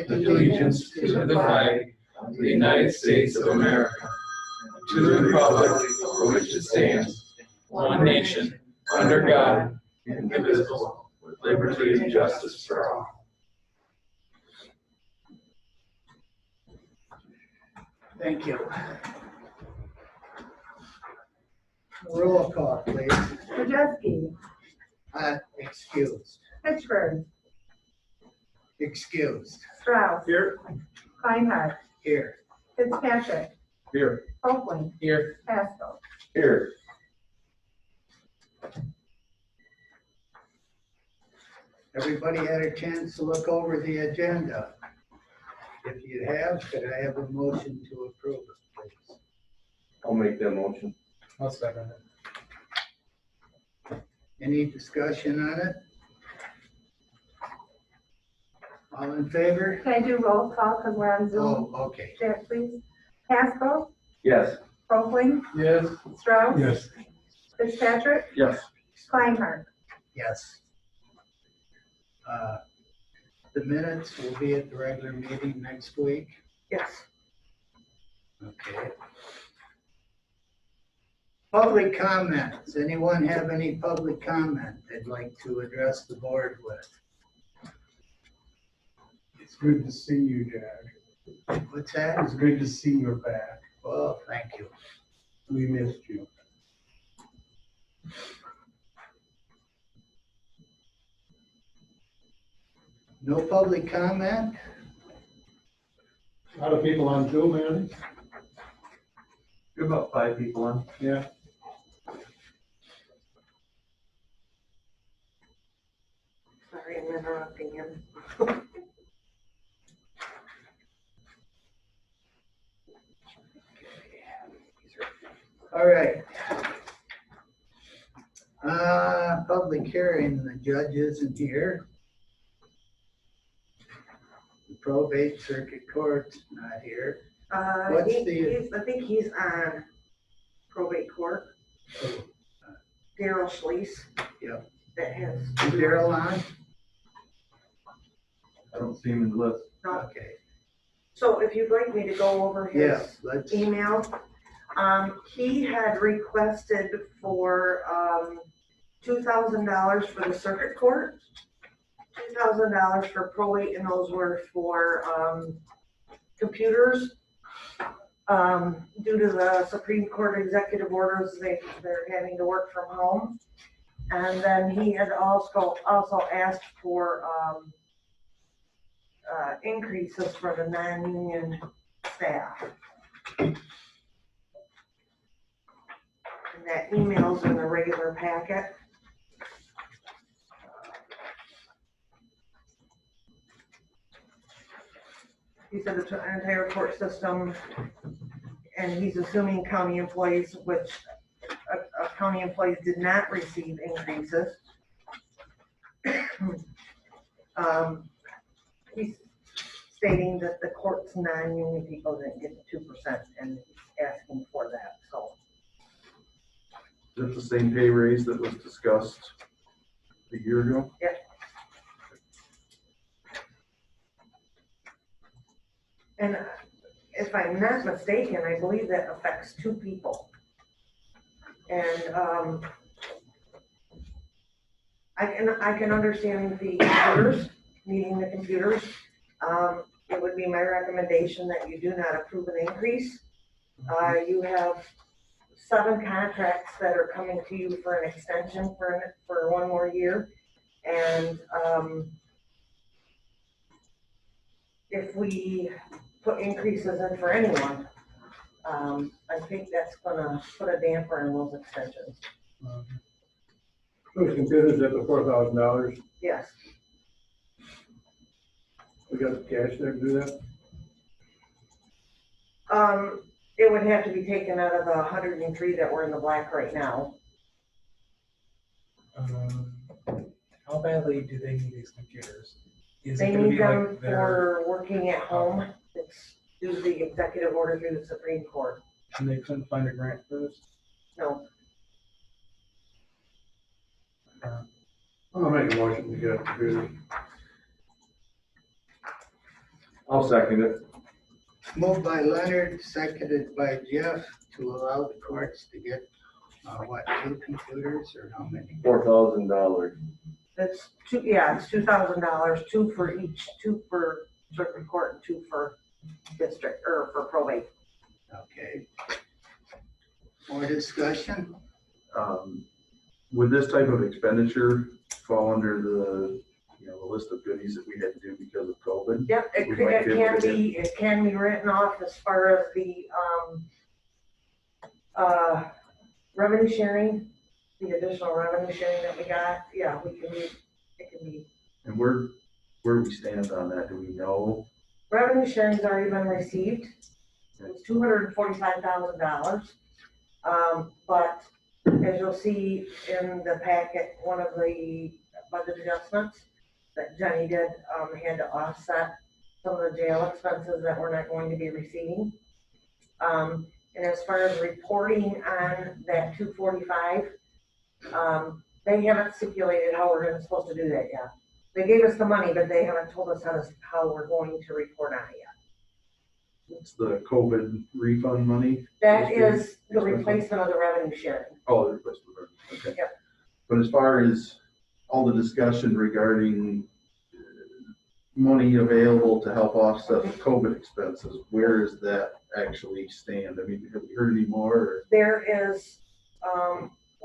pledge allegiance to the flag of the United States of America, to the republic for which it stands, one nation, under God, indivisible, with liberty and justice for all. Thank you. Roll call, please. Krajewski, Excused. Pittsburgh, Excused. Strauss, Here. Kleinhardt, Here. Fitzpatrick, Here. Copeland, Here. Pascal. Here. Everybody had a chance to look over the agenda. If you have, could I have a motion to approve it, please? I'll make that motion. I'll second it. Any discussion on it? All in favor? Can I do roll call because we're on Zoom? Oh, okay. Chat, please. Pascal, Yes. Copeland, Yes. Strauss, Yes. Fitzpatrick, Yes. Kleinhardt. Yes. The minutes will be at the regular meeting next week. Yes. Okay. Public comments. Anyone have any public comment they'd like to address the board with? It's good to see you, Jack. What's that? It's good to see you're back. Well, thank you. We missed you. No public comment? A lot of people on Zoom, Andy? You're about 5 people on. Yeah. Sorry, I'm interrupting him. All right. Public hearing, the judge isn't here. The probate circuit court's not here. What's the- I think he's on probate court. Daryl Schließ. Yep. That has. Is Daryl on? I don't see him in the list. No. Okay. So if you'd like me to go over his Yes, let's, email, he had requested for, $2,000 for the circuit court, $2,000 for probate, and those were for, computers. Due to the Supreme Court executive orders, they're having to work from home. And then he had also asked for, increases for the non-union staff. And that email's in the regular packet. He said the entire court system, and he's assuming county employees, which county employees did not receive increases. He's stating that the court's non-union people didn't get the 2%, and he's asking for that, so. Is it the same pay raise that was discussed a year ago? And if I'm not mistaken, I believe that affects 2 people. And I can understand the computers, needing the computers. It would be my recommendation that you do not approve an increase. You have 7 contracts that are coming to you for an extension for 1 more year. And if we put increases in for anyone, I think that's gonna put a damper on those extensions. Those computers at the $4,000. Yes, We got the cash there to do that? it would have to be taken out of the 103 that we're in the black right now. How badly do they need these computers? Is They it gonna need be them like their, for working at home. It's due to the executive order through the Supreme Court. and they couldn't find a grant for this? No, I'll make a motion to get computers. I'll second it. Moved by Leonard, seconded by Jeff to allow the courts to get, what, 2 computers or how many? $4,000. It's it's $2,000, 2 for each, 2 for circuit court and 2 for district, or for probate. Okay. More discussion? Would this type of expenditure fall under the, the list of goodies that we had to do because of COVID? Yep, We might be able to it can be written off as far as the, revenue sharing, the additional revenue sharing that we got, yeah, it can be. And where do we stand on that? Do we know? Revenue sharing's already been received. It's $245,000. But as you'll see in the packet, one of the budget adjustments that Jenny did, had to offset some of the jail expenses that we're not going to be receiving. And as far as reporting on that 245, they haven't stipulated how we're supposed to do that yet. They gave us the money, but they haven't told us how we're going to report on it yet. It's the COVID refund money? That is the replacement of the revenue sharing. Oh, the replacement. Okay. Yep. But as far as all the discussion regarding money available to help offset the COVID expenses, where does that actually stand? I mean, have we heard any more? Or? There is,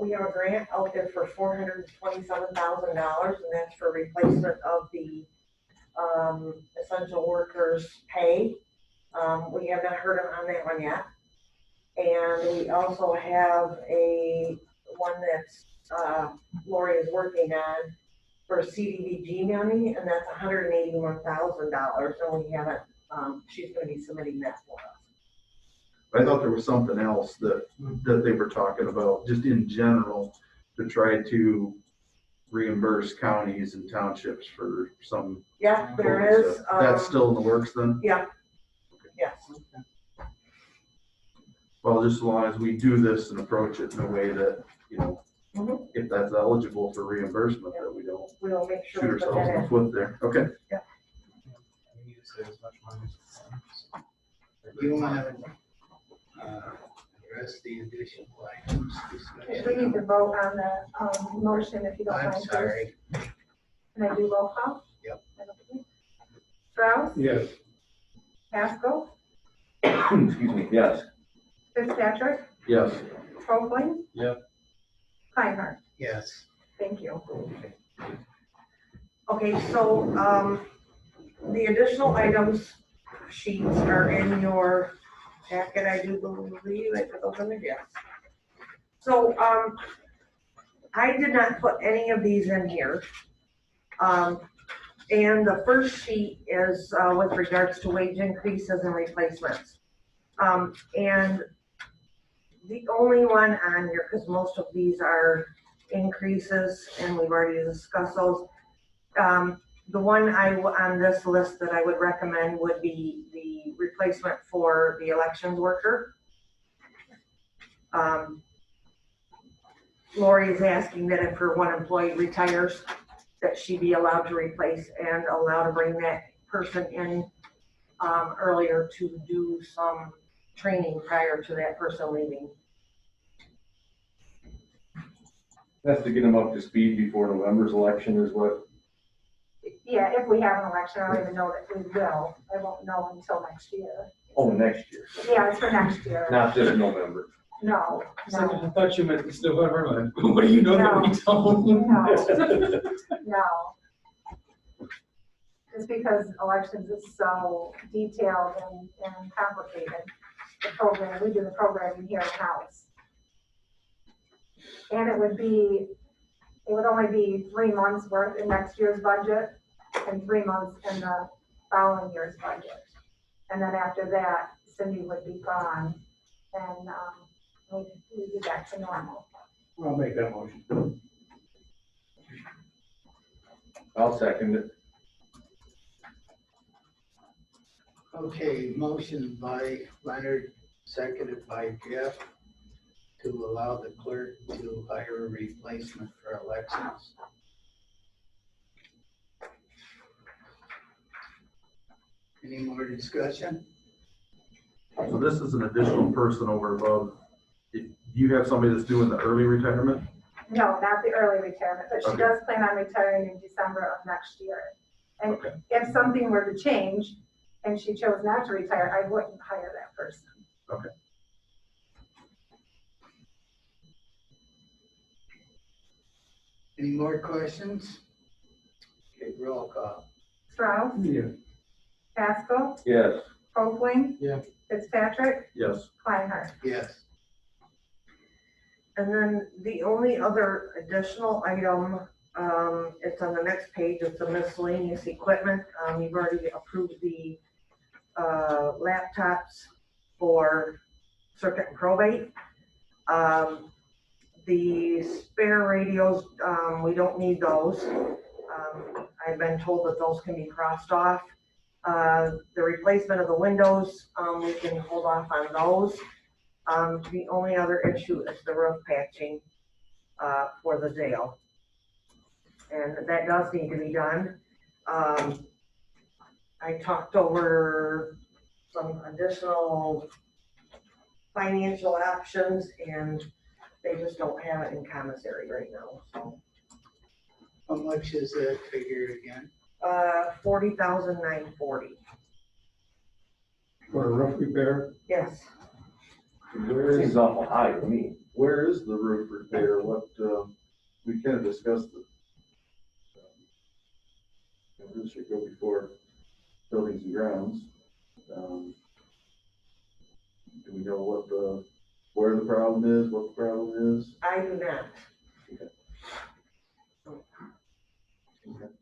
we have a grant out there for $427,000, and that's for replacement of the essential workers pay. We have not heard on that one yet. And we also have one that's Lori is working on for CDBG money, and that's $181,000, and we haven't, she's gonna be submitting that for us. I thought there was something else that they were talking about, just in general, to try to reimburse counties and townships for some. Yeah, there COVID is. stuff. That's still in the works then? Yeah. Yes. Well, just as long as we do this and approach it in a way that, Mhm. if that's eligible for reimbursement, that we don't We'll make sure shoot we put ourselves that in the in. foot there. Okay. We need to save as much money as we can. You want to address the additional items discussion? We need to vote on the motion if you don't mind. I'm please. sorry. Can I do roll call? Yep. Strauss, Yes. Pascal, Excuse me, yes. Fitzpatrick, Yes. Hoagland. Yep. Feinhardt, Yes. thank you. Okay, so, the additional items sheets are in your packet, I do believe, I put those in there, yes. So, I did not put any of these in here. And the first sheet is, with regards to wage increases and replacements. And the only one on here, because most of these are increases, and we've already discussed those. The one on this list that I would recommend would be the replacement for the elections worker. Lori is asking that if her one employee retires, that she be allowed to replace and allowed to bring that person in earlier to do some training prior to that person leaving. That's to get them up to speed before November's election is what? Yeah, if we have an election, I don't even know that we will. I won't know until next year. Oh, next year, Yeah, it's for next year. not this November. No, So no, I thought you meant it's November. What do you know that we don't? no. Just because elections is so detailed and complicated, the program, we do the programming here in-house. And it would only be 3 months worth in next year's budget and 3 months in the following year's budget. And then after that, Cindy would be gone and we'd be back to normal. I'll make that motion. I'll second it. Okay, motion by Leonard, seconded by Jeff to allow the clerk to hire a replacement for elections. Any more discussion? So this is an additional person over above. Do you have somebody that's doing the early retirement? No, not the early retirement, but she Okay. does plan on retiring in December of next year. And Okay. if something were to change and she chose not to retire, I wouldn't hire that person. Any more questions? Okay, roll call. Strauss, Yeah. Haskell, Yes. Hoagland. Yeah. Fitzpatrick, Yes. Kleinhardt. Yes. And then the only other additional item, it's on the next page, it's the miscellaneous equipment. You've already approved the, laptops for circuit and probate. The spare radios, we don't need those. I've been told that those can be crossed off. The replacement of the windows, we can hold off on those. The only other issue is the roof patching, for the jail. And that does need to be done. I talked over some additional financial options and they just don't have it in commissary right now, so. How much is that figure again? $40,940. For a roof repair? Yes. Seems awful high to me. Where is the roof repair? What, we kind of discussed it. This should go before buildings and grounds. Do we know where the problem is, what the problem is? I do not.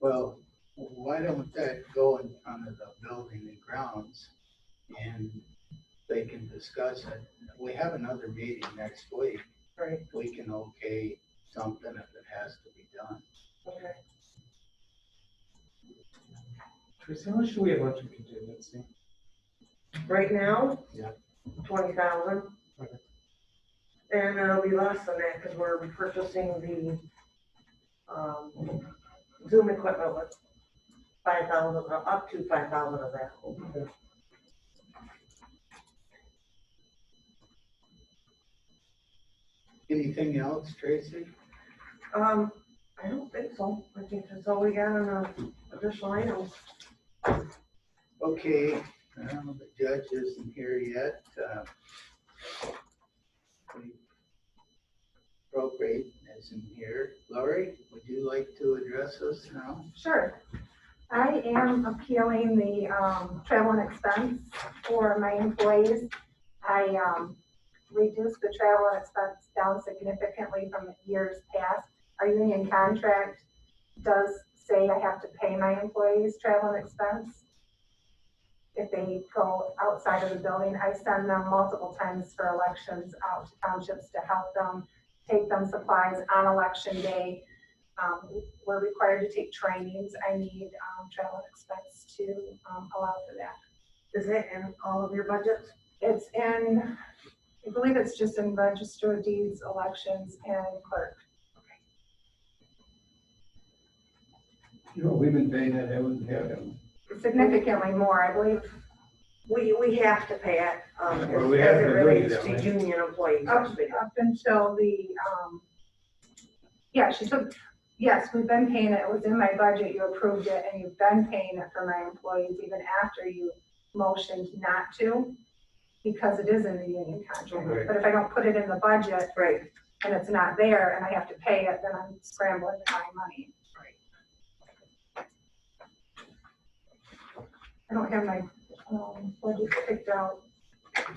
Well, why don't that go in front of the building and grounds and they can discuss it? We have another meeting next week. Right. We can okay something if it has to be done. Okay. Tracy, how much do we have left in contingency? Right now? Yeah. 20,000. Okay. And it'll be less than that because we're purchasing the, Zoom equipment with 5,000, up to 5,000 of that. Okay. Anything else, Tracy? I don't think so. I think that's all we got on the additional items. Okay, the judge isn't here yet. The Appropriate isn't here. Lori, would you like to address us now? Sure. I am appealing the travel and expense for my employees. I reduced the travel and expense down significantly from years past. Our union contract does say I have to pay my employees travel and expense if they go outside of the building. I send them multiple times for elections out to townships to help them, take them supplies on election day. We're required to take trainings. I need travel and expense to allow for that. Is it in all of your budgets? It's in, I believe it's just in register of deeds, elections, and clerk. You know, we've been paying that, haven't we? Significantly more, I believe. We have to pay it, Well, as we have it to do relates it, to don't we? union employees. Up until the, yeah, she took, yes, we've been paying it. It was in my budget. You approved it, and you've been paying it for my employees even after you motioned not to, because it is in the union contract. Right. But if I don't put it in the budget Right. and it's not there and I have to pay it, then I'm scrambling to find money. I don't have my budget picked out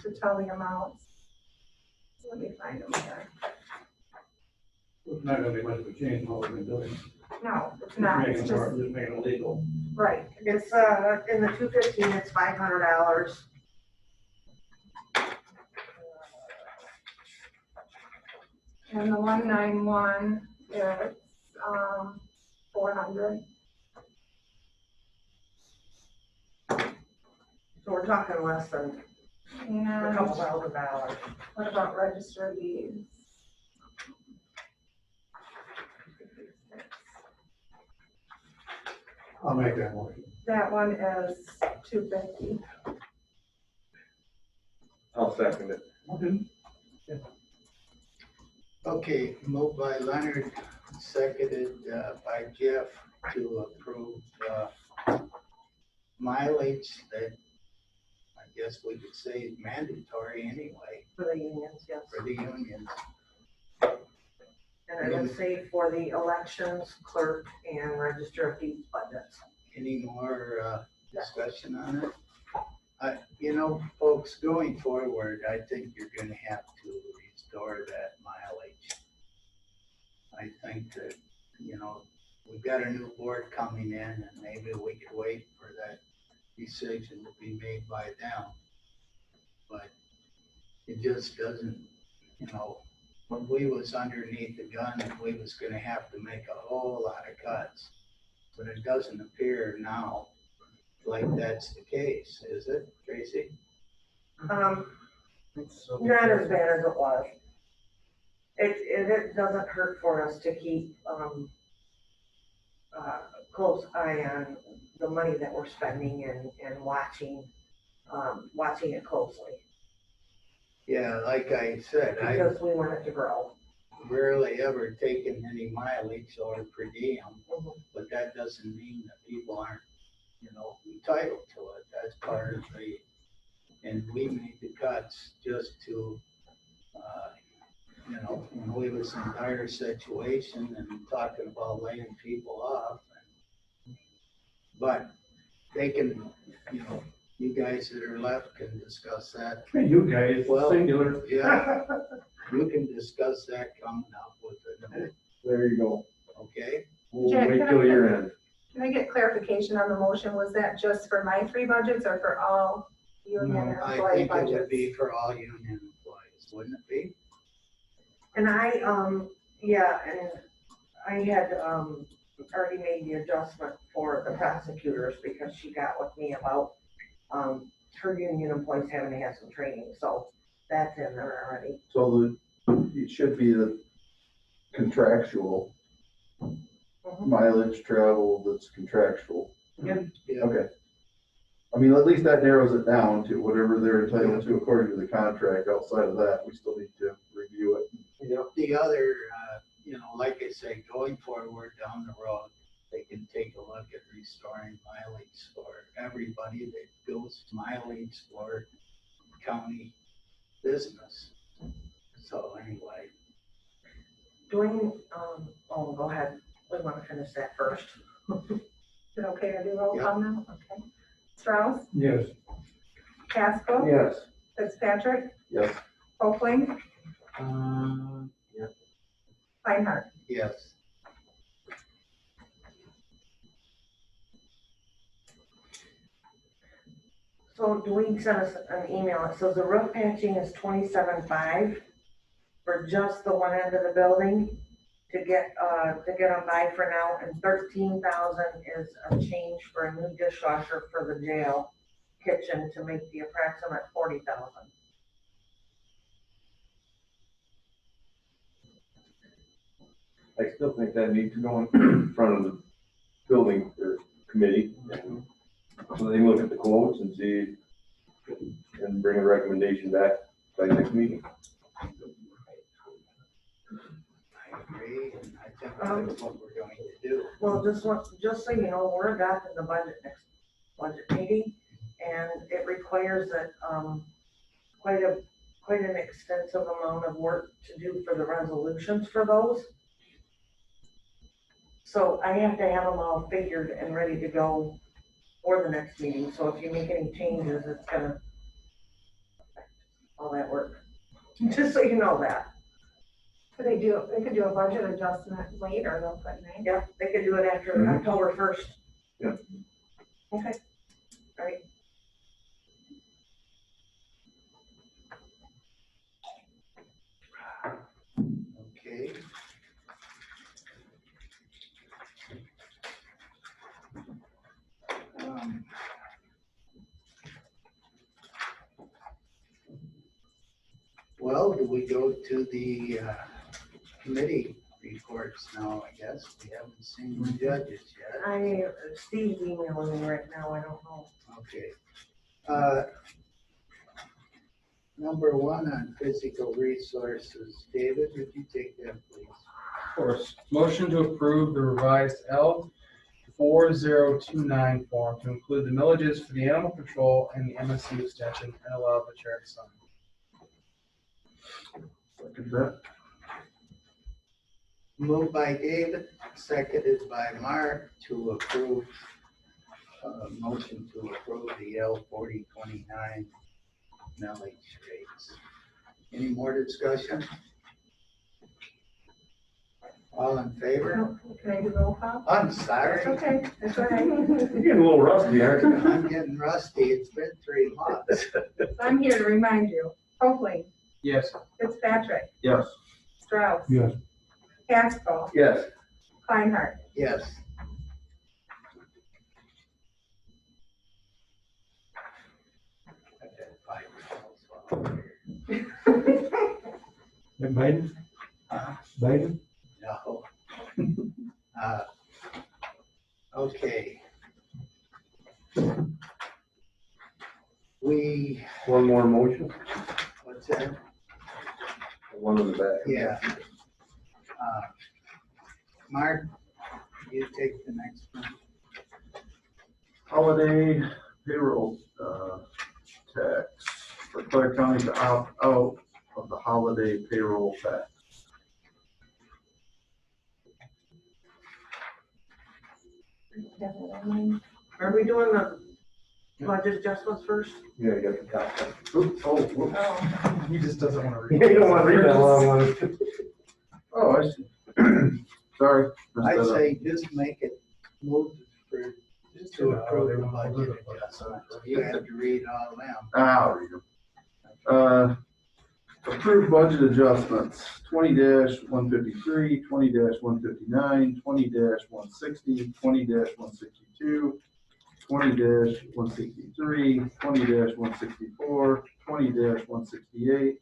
to tell the amounts. Let me find them here. It's not gonna be much of a change in what we've been doing. No, it's not. It's Just just, making it legal. right. It's, in the 215, it's $500. And the 191, it's 400. So we're talking less than a And couple $1,000. what about register of deeds? I'll make that motion. That one is 250. I'll second it. Okay, moved by Leonard, seconded by Jeff to approve mileage that I guess we could say is mandatory anyway For the unions, yes. for the unions. And I would say for the elections, clerk, and register of deeds budgets. Any more discussion on it? You know, folks, going forward, I think you're gonna have to restore that mileage. I think that, you know, we've got a new board coming in and maybe we could wait for that decision to be made by them. But it just doesn't, you know, when we was underneath the gun, we was gonna have to make a whole lot of cuts. But it doesn't appear now like that's the case, is it, Tracy? Not as bad as it was. It doesn't hurt for us to keep, close eye on the money that we're spending and watching it closely, Yeah, like I said, I because we want it to grow. rarely ever taken any mileage or per diem, Mhm. but that doesn't mean that people aren't, you know, entitled to it. That's part of and we made the cuts just to, you know, when we was in dire situation and talking about laying people off. But they can, you know, you guys that are left can discuss that. You guys, Well, singular. Yeah, you can discuss that coming up with it, There you go. okay? We'll Jack, wait can I till get- your end. Can I get clarification on the motion? Was that just for my 3 budgets or for all union No, I employee think it would budgets? be for all union employees, wouldn't it be? And I had, already made the adjustment for the prosecutors because she got with me about, her union employees having to have some training, so that's in there already. So it should be the contractual Mhm. mileage travel that's contractual. Yeah. Yeah. Okay. I mean, at least that narrows it down to whatever they're entitled to according to the contract. Outside of that, we still need to review it. The other, you know, like I say, going forward down the road, they can take a look at restoring mileage for everybody that goes mileage for county business. So anyway, Doing, go ahead, we wanna finish that first. Is it okay to do roll Yeah. call now? Okay. Strauss, Yes. Casco, Yes. Fitzpatrick, Yes. Hoagland, Yeah. Reinhardt. yes. So Dwayne sent us an email, it says the roof patching is 27.5 for just the one end of the building to get them by for now, and 13,000 is a change for a new dishwasher for the jail kitchen to make the approximate 40,000. I still think that needs to go in front of the building or committee. So they can look at the quotes and see, and bring a recommendation back by next meeting. I agree, and I think that's what we're going to do. Well, just so you know, we're adopting the budget next budget meeting, and it requires that, quite an extensive amount of work to do for the resolutions for those. So I have to have them all figured and ready to go for the next meeting, so if you make any changes, it's gonna affect all that work. Just so you know that. They could do a budget adjustment later, though, couldn't they? Yeah, they could do it after October 1st. Yeah. Okay, all right. Okay. Well, do we go to the committee reports now, I guess. We haven't seen the judges yet. Steve's emailing me right now, I don't know. Okay. Number one on physical resources, David, would you take that, please? Of course. Motion to approve the revised L4029 form to include the millages for the animal control and the MSC extension and allow the chair to sign. Second that. Moved by David, seconded by Mark to approve, motion to approve the L4029 millage rates. Any more discussion? All in favor? Can I do roll call? I'm sorry. That's okay, that's all right. You're getting a little rusty, aren't you? I'm getting rusty. It's been 3 months. I'm here to remind you. Hopefully, Yes. Fitzpatrick, Yes. Strauss. Yes. Haskell, Yes. Kleinhardt. Yes. I've had 5 results. And Biden? Biden? No. Okay. One more motion, What's that? one in the back. Yeah. Mark, you take the next one. Holiday payroll, tax for Clark County to opt out of the holiday payroll tax. Are we doing the budget adjustments first? Yeah, you got the top one. Oops, oh, whoops. He just doesn't want to read. Yeah, you don't want to read that long one. Oh, I see. Sorry. messed I'd that up. say just make it move for, just to approve the budget adjustments. You have to read all them. I'll read them. Approved budget adjustments, 20-153, 20-159, 20-160, 20-162, 20-163, 20-164, 20-168,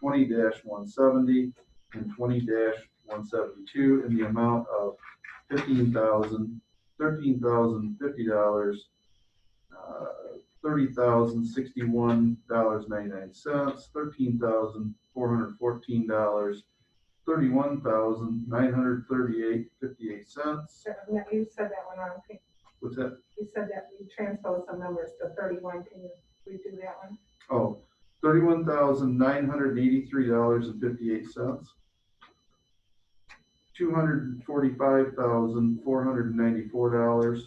20-170, and 20-172 in the amount of $13,050, $30,061.99, $13,414, $31,938.58. You said that one wrong. What's that? You said that you transposed some numbers to 31. Can you redo that one? Oh, $31,983.58. $245,494,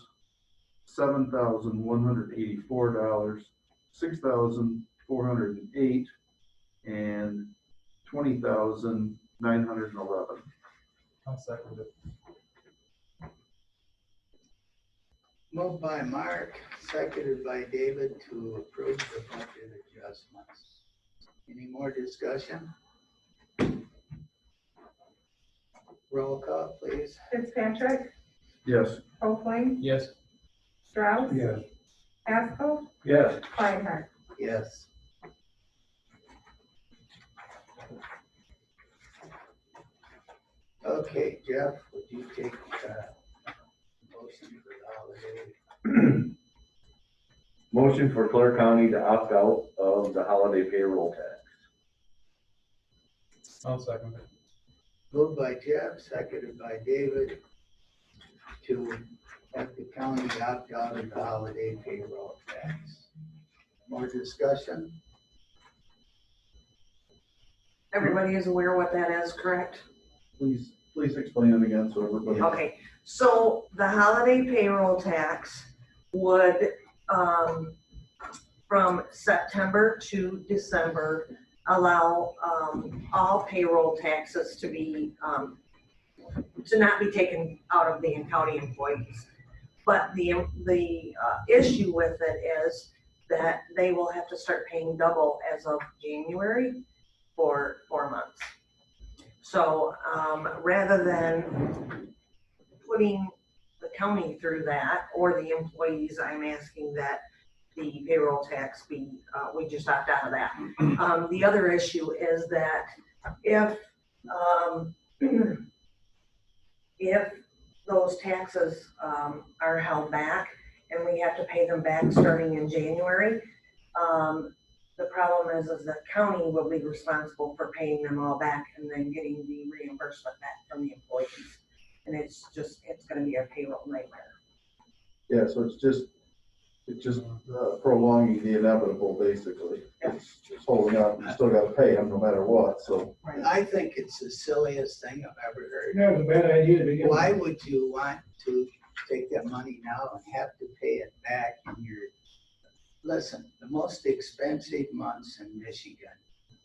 $7,184, $6,408, and $20,911. I'll second it. Moved by Mark, seconded by David to approve the budget adjustments. Any more discussion? Roll call, please. Fitzpatrick, Yes. Hopefling, Yes. Strauss. Yes. Haskell, Yes. Kleinhardt. Yes. Okay, Jeff, would you take motion for the holiday? Motion for Clark County to opt out of the holiday payroll tax. I'll second it. Moved by Jeff, seconded by David to have the county opt out of the holiday payroll tax. More discussion? Everybody is aware what that is, correct? Please explain it again so everybody. Okay, so the holiday payroll tax would, from September to December, allow, all payroll taxes to be, to not be taken out of the county employees. But the issue with it is that they will have to start paying double as of January for 4 months. So, rather than putting the county through that, or the employees, I'm asking that the payroll tax be, we just opt out of that. The other issue is that if if those taxes, are held back and we have to pay them back starting in January, the problem is the county will be responsible for paying them all back and then getting the reimbursement back from the employees. And it's gonna be a payroll nightmare. Yeah, so it's just prolonging the inevitable, basically. It's just holding out, you still gotta pay them no matter what, so. I think it's the silliest thing I've ever heard. That was a bad idea to begin with. Why would you want to take that money now and have to pay it back in your, listen, the most expensive months in Michigan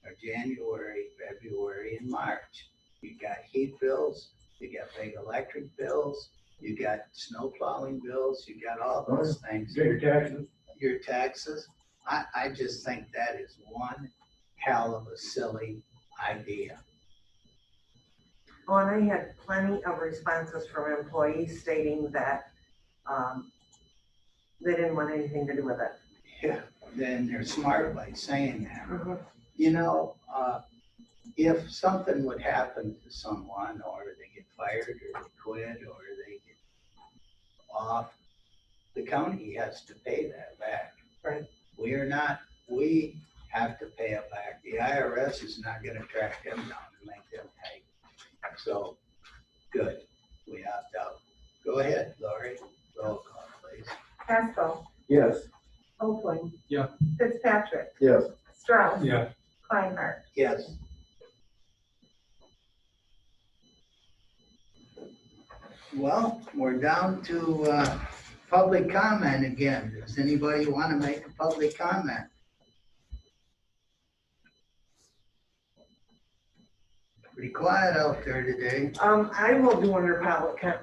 are January, February, and March. You got heat bills, you got big electric bills, you got snow plowing bills, you got all those things. Bigger taxes. Your taxes. I just think that is one hell of a silly idea. Oh, and I had plenty of responses from employees stating that, they didn't want anything to do with it. Yeah, then they're smart by saying that. You know, if something would happen to someone, or they get fired, or they quit, or they get off, the county has to pay that back. Right. We have to pay it back. The IRS is not gonna track them down and make them pay. So, good, we opt out. Go ahead, Lori, roll call, please. Pascal, Yes. Oakland. Yeah. Fitzpatrick, Yes. Strauss. Yeah. Kleinhardt. Yes. Well, we're down to public comment again. Does anybody want to make a public comment? Pretty quiet out there today. I will do under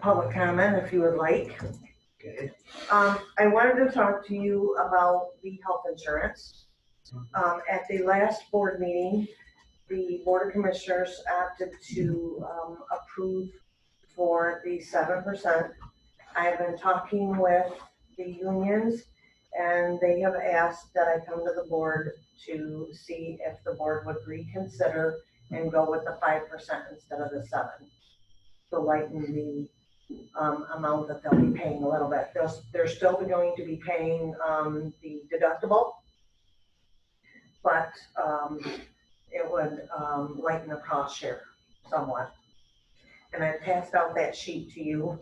public comment if you would like. Okay. I wanted to talk to you about the health insurance. At the last board meeting, the Board of Commissioners opted to approve for the 7%. I have been talking with the unions, and they have asked that I come to the board to see if the board would reconsider and go with the 5% instead of the 7%. To lighten the amount that they'll be paying a little bit. They're still going to be paying the deductible, but it would lighten the cost share somewhat. And I passed out that sheet to you.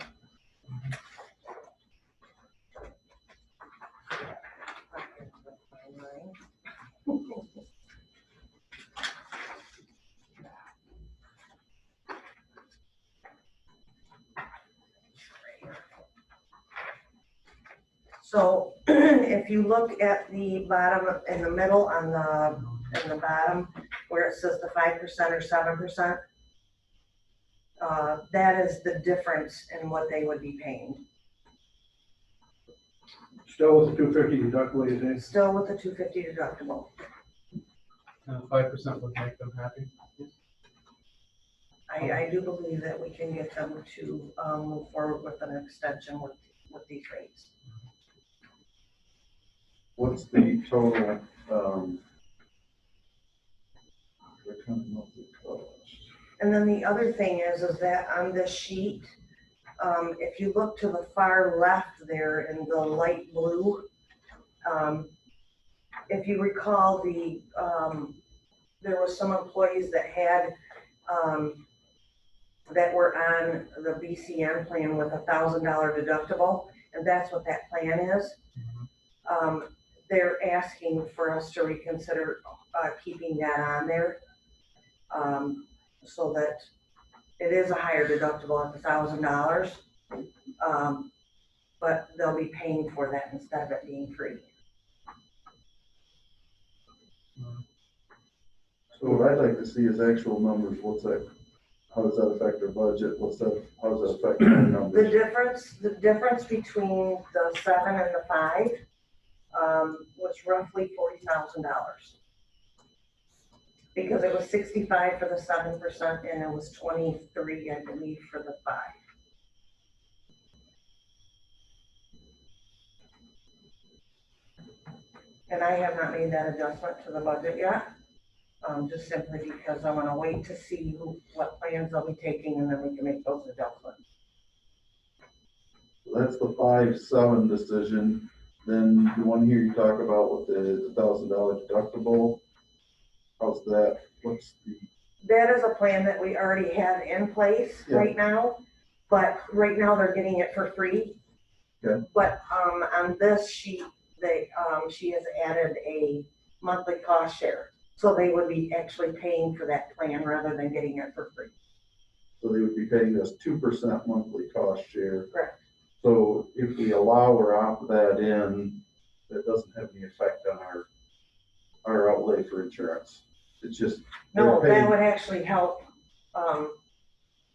So if you look at the bottom, in the middle, in the bottom, where it says the 5% or 7%, that is the difference in what they would be paying. Still with the 250 deductible, you think? Still with the 250 deductible. 5% would make them happy. I do believe that we can get them to move forward with an extension with these rates. What's the total, And then the other thing is that on this sheet, if you look to the far left there in the light blue, if you recall there was some employees that had, that were on the BCN plan with $1,000 deductible, and that's what that plan is. They're asking for us to reconsider keeping that on there, so that it is a higher deductible at $1,000, but they'll be paying for that instead of it being free. So what I'd like to see is actual numbers. What's that, how does that affect our budget? How does that affect our numbers? The difference between the 7 and the 5 was roughly $40,000. Because it was 65 for the 7% and it was 23, I believe, for the 5. And I have not made that adjustment to the budget yet, just simply because I want to wait to see what plans they'll be taking, and then we can make those adjustments. that's the 5-7 decision. Then the one here you talk about with the $1,000 deductible. How's that? What's the, That is a plan that we already have in place Yeah. right now, but right now they're getting it for free. Okay. But, on this sheet, she has added a monthly cost share. So they would be actually paying for that plan rather than getting it for free. so they would be paying us 2% monthly cost share. Correct. So if we allow or opt that in, that doesn't have any effect on our outlay for insurance. It's just. No, they're paying- that would actually help,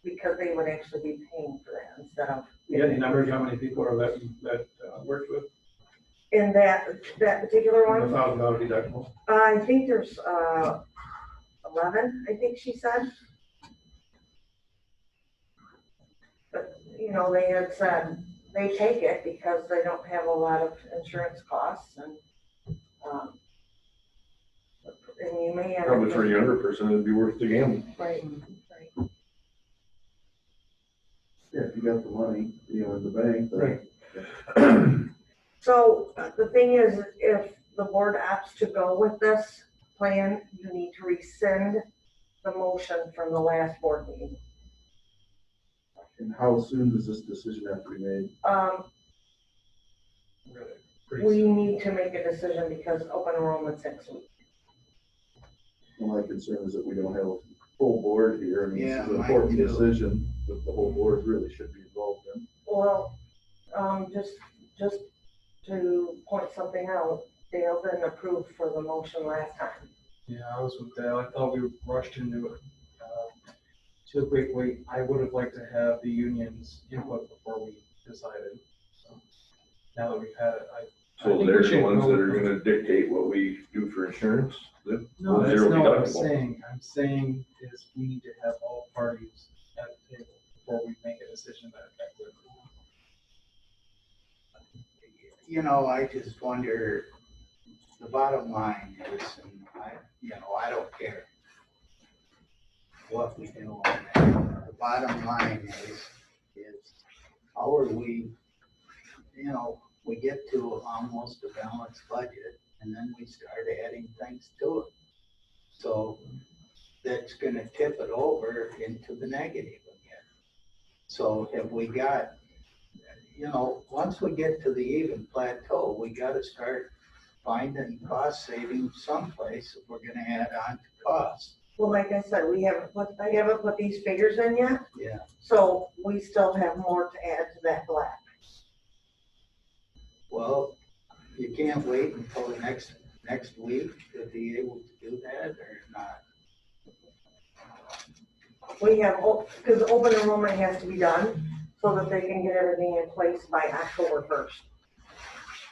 because they would actually be paying for that instead of. You got any numbers, how many people are that works with In that particular the one, $1,000 deductible? I think there's, 11, I think she said. But, you know, they had said they take it because they don't have a lot of insurance costs and you may end up. Probably for a younger person, it'd be worth the gamble. Right, right. Yeah, if you got the money, you know, in the bank. then- So the thing is, if the board opts to go with this plan, you need to rescind the motion from the last board meeting. And how soon does this decision have to be made? Really, pretty We need to make a decision because open enrollment's next week. My concern is that we don't have a full board here. I mean, Yeah, this is an mine important too. decision that the whole board really should be involved in. Well, just to point something out, Dale didn't approve for the motion last time. Yeah, I was with Dale. I thought we rushed into it too quickly. I would have liked to have the union's input before we decided. So now that we've had it, I So think they're we the should ones go that are with- gonna dictate what we do for insurance? No, that's Zero not what I'm deductible. saying. I'm saying is we need to have all parties at the table before we make a decision that affects everyone. You know, I just wonder, the bottom line is, and I don't care what we do on that. The bottom line is how are we, we get to almost a balanced budget and then we start adding things to it. So that's gonna tip it over into the negative again. So if we got, once we get to the even plateau, we gotta start finding cost savings someplace if we're gonna add on to costs. Well, like I said, I haven't put these figures in yet, Yeah, so we still have more to add to that black. well, you can't wait until next week to be able to do that or not. We have, because open enrollment has to be done so that they can get everything in place by October 1st.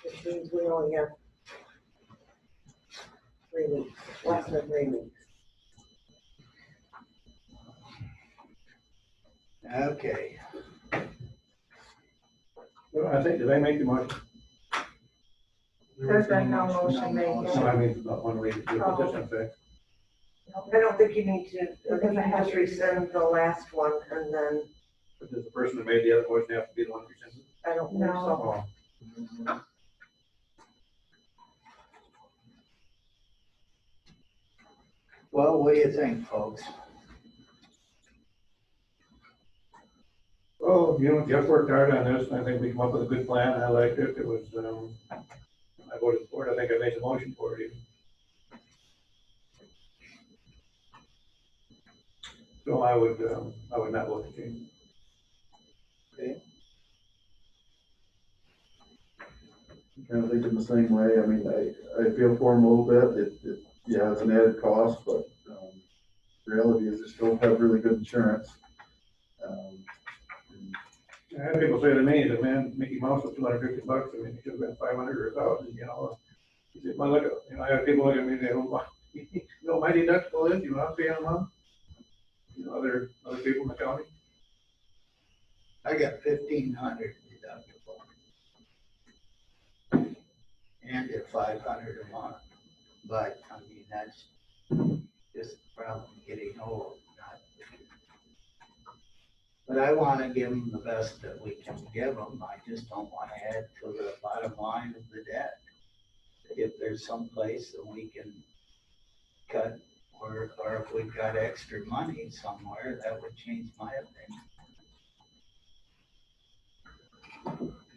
Which means we only have 3 weeks, less than 3 weeks. Okay, Well, I think, did I make the motion? There's been no motion made No, yet. No, I mean, not one way to do it, just in fact. I don't think you need to, I think you can just rescind the last one and then, But does the person who made the other motion have to be the one who rescinded? I don't think so. Oh, well, what do you think, folks? Oh, Jeff worked hard on this, and I think we come up with a good plan, I liked it, it was, I voted for it, I think I made the motion for it even. So I would not vote to change. I'm kind of thinking the same way. I mean, I feel for them a little bit. Yeah, it's an added cost, but, the reality is they still have really good insurance. And I had people say to me, that man, Mickey Mouse was $250, I mean, it should have been 500 or 1,000, He said, well, look, I had people look at me and say, well, my deductible is, I'm paying a month. Other people in the county. I got 1,500 deductible. And at 500 a month, but, I mean, that's just the problem getting old, not. But I wanna give them the best that we can give them, I just don't wanna add to the bottom line of the debt. If there's some place that we can cut, or if we've got extra money somewhere, that would change my opinion.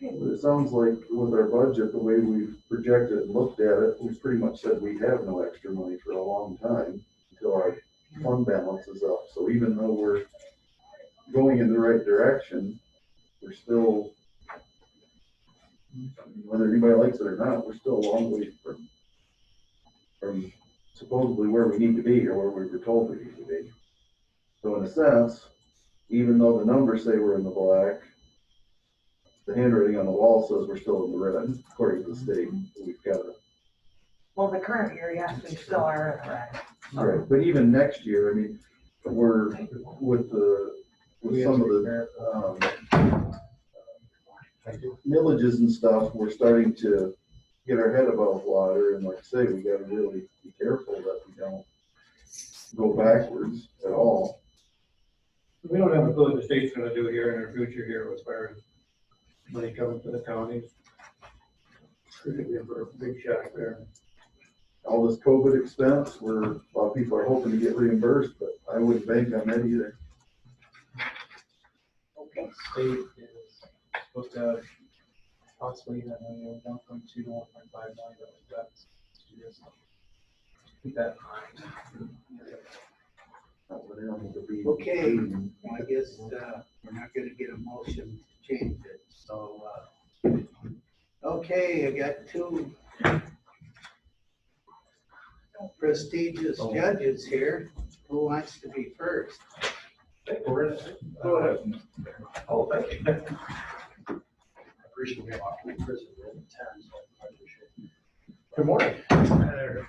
It sounds like with our budget, the way we've projected and looked at it, we've pretty much said we have no extra money for a long time until our fund balance is up. So even though we're going in the right direction, we're still, whether anybody likes it or not, we're still a long way from supposedly where we need to be or where we were told we need to be. So in a sense, even though the numbers say we're in the black, the handwriting on the wall says we're still in the red, according to the state. We've got to. Well, the current year, yes, we still are in the red. Right, but even next year, I mean, we're with some of the, millages and stuff, we're starting to get our head above water, and like I say, we gotta really be careful that we don't go backwards at all. We don't have a clue what the state's gonna do here in our future here as far as money coming to the counties. Could be a big shock there. All this COVID expense, a lot of people are hoping to get reimbursed, but I wouldn't bank on that either. Okay. State is supposed to have possibly that $1.2 to $1.5 million debts. Keep that in mind. Not what it would be. Okay, I guess, we're not gonna get a motion to change it, so, okay, I got two prestigious judges here. Who wants to be first? Go ahead. Oh, thank you. I appreciate it. Good morning. I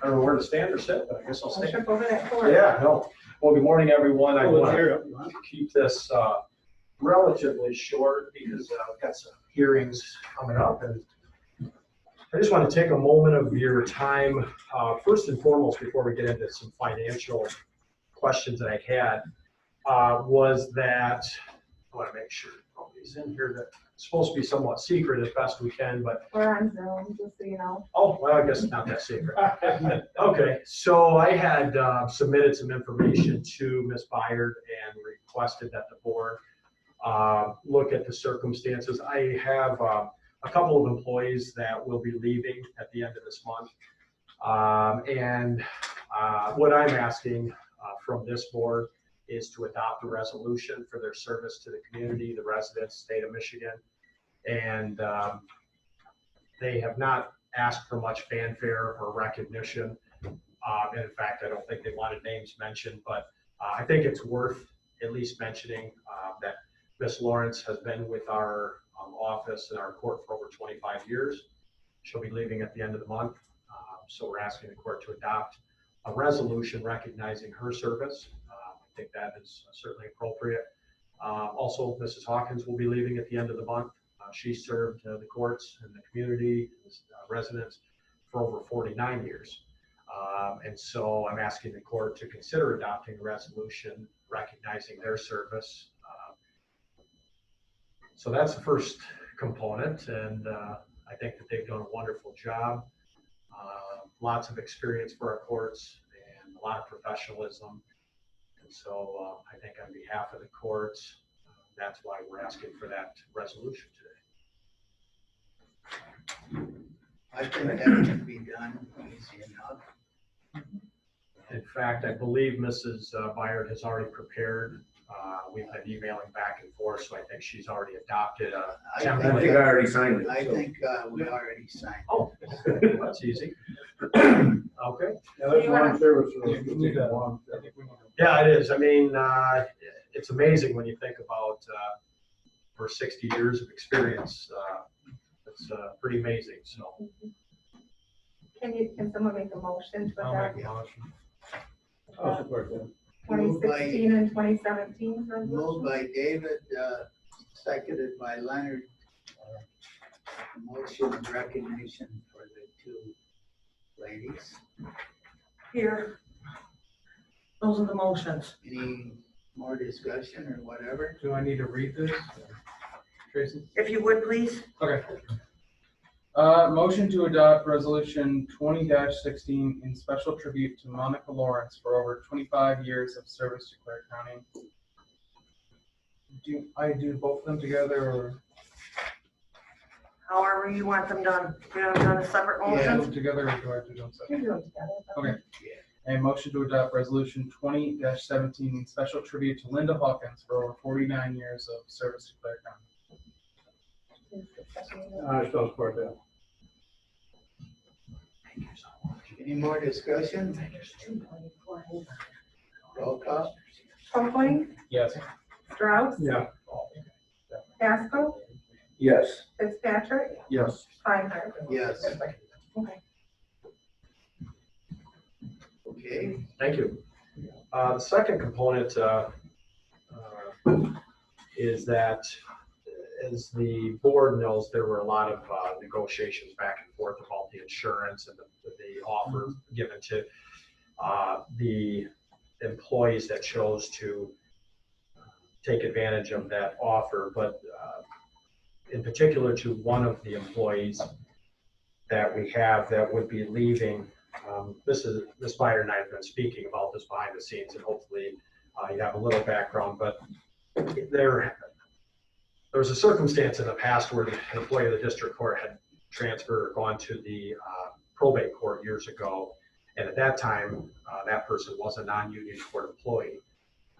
don't know where to stand or sit, but I guess I'll I'll stand. trip over that cord. Yeah, no. Well, good morning, everyone. I Oh, let's want hear to it. keep this relatively short because I've got some hearings coming up, and I just want to take a moment of your time, first and foremost, before we get into some financial questions that I had, was that I want to make sure nobody's in here. That it's supposed to be somewhat secret as best we can, but We're on Zoom, just so you know. oh, well, I guess it's not that secret. Okay, so I had submitted some information to Ms. Byard and requested that the board look at the circumstances. I have a couple of employees that will be leaving at the end of this month. And what I'm asking from this board is to adopt a resolution for their service to the community, the residents, state of Michigan. And they have not asked for much fanfare or recognition. In fact, I don't think they wanted names mentioned, but I think it's worth at least mentioning that Ms. Lawrence has been with our office and our court for over 25 years. She'll be leaving at the end of the month. So we're asking the court to adopt a resolution recognizing her service. I think that is certainly appropriate. Also, Mrs. Hawkins will be leaving at the end of the month. She served the courts and the community, residents for over 49 years. And so I'm asking the court to consider adopting a resolution recognizing their service. So that's the first component, and I think that they've done a wonderful job. Lots of experience for our courts and a lot of professionalism. And so I think on behalf of the courts, that's why we're asking for that resolution today. I think that can be done easy enough. In fact, I believe Mrs. Byard has already prepared. We've been emailing back and forth, so I think she's already adopted a I template. think I already signed it. I think, we already signed. Oh, that's easy. Okay. Yeah, that's long service. Yeah, it is. I mean, it's amazing when you think about for 60 years of experience. It's pretty amazing. So Can someone make a motion to I'll adopt make a motion. I'll support that. 2016 and 2017 resolution? Moved by David, seconded by Leonard. Motion of recognition for the two ladies. Here. Those are the motions. Any more discussion or whatever? Do I need to read this? Tracy? If you would, please. Okay. Motion to adopt resolution 20-16 in special tribute to Monica Lawrence for over 25 years of service to Clare County. Do I do both of them together or However you want them done. Do you want them done as separate do motions? them together or do I have to do them You separately? can do them together. Okay. A motion to adopt resolution 20-17 in special tribute to Linda Hawkins for over 49 years of service to Clare County. I still support that. Any more discussion? Roll call? Copeland, Yes. Strauss, Yeah. Pascal, Yes. Fitzpatrick, Yes. Feinberg. Yes. Okay. Okay, Thank you. The second component is that, as the board knows, there were a lot of negotiations back and forth about the insurance and the offer given to the employees that chose to take advantage of that offer. But in particular to one of the employees that we have that would be leaving. Ms. Meyer and I have been speaking about this behind the scenes, and hopefully you have a little background, but there was a circumstance in the past where an employee of the district court had transferred or gone to the probate court years ago. And at that time, that person was a non-union court employee.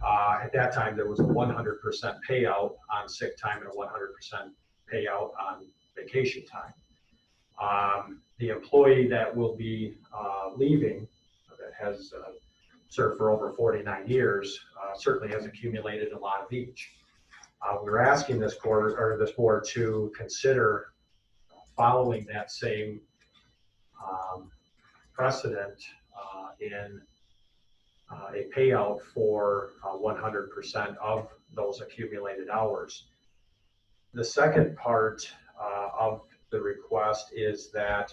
At that time, there was a 100% payout on sick time and a 100% payout on vacation time. The employee that will be leaving, that has served for over 49 years, certainly has accumulated a lot of each. We're asking this board to consider following that same precedent in a payout for 100% of those accumulated hours. The second part of the request is that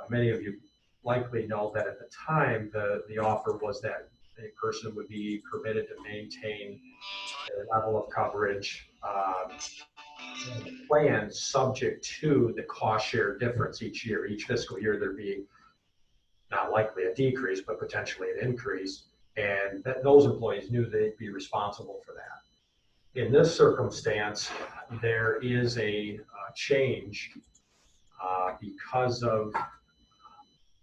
many of you likely know that at the time, the offer was that a person would be permitted to maintain a level of coverage plan subject to the cost share difference each year. Each fiscal year, there'd be not likely a decrease, but potentially an increase. And that those employees knew they'd be responsible for that. In this circumstance, there is a change because of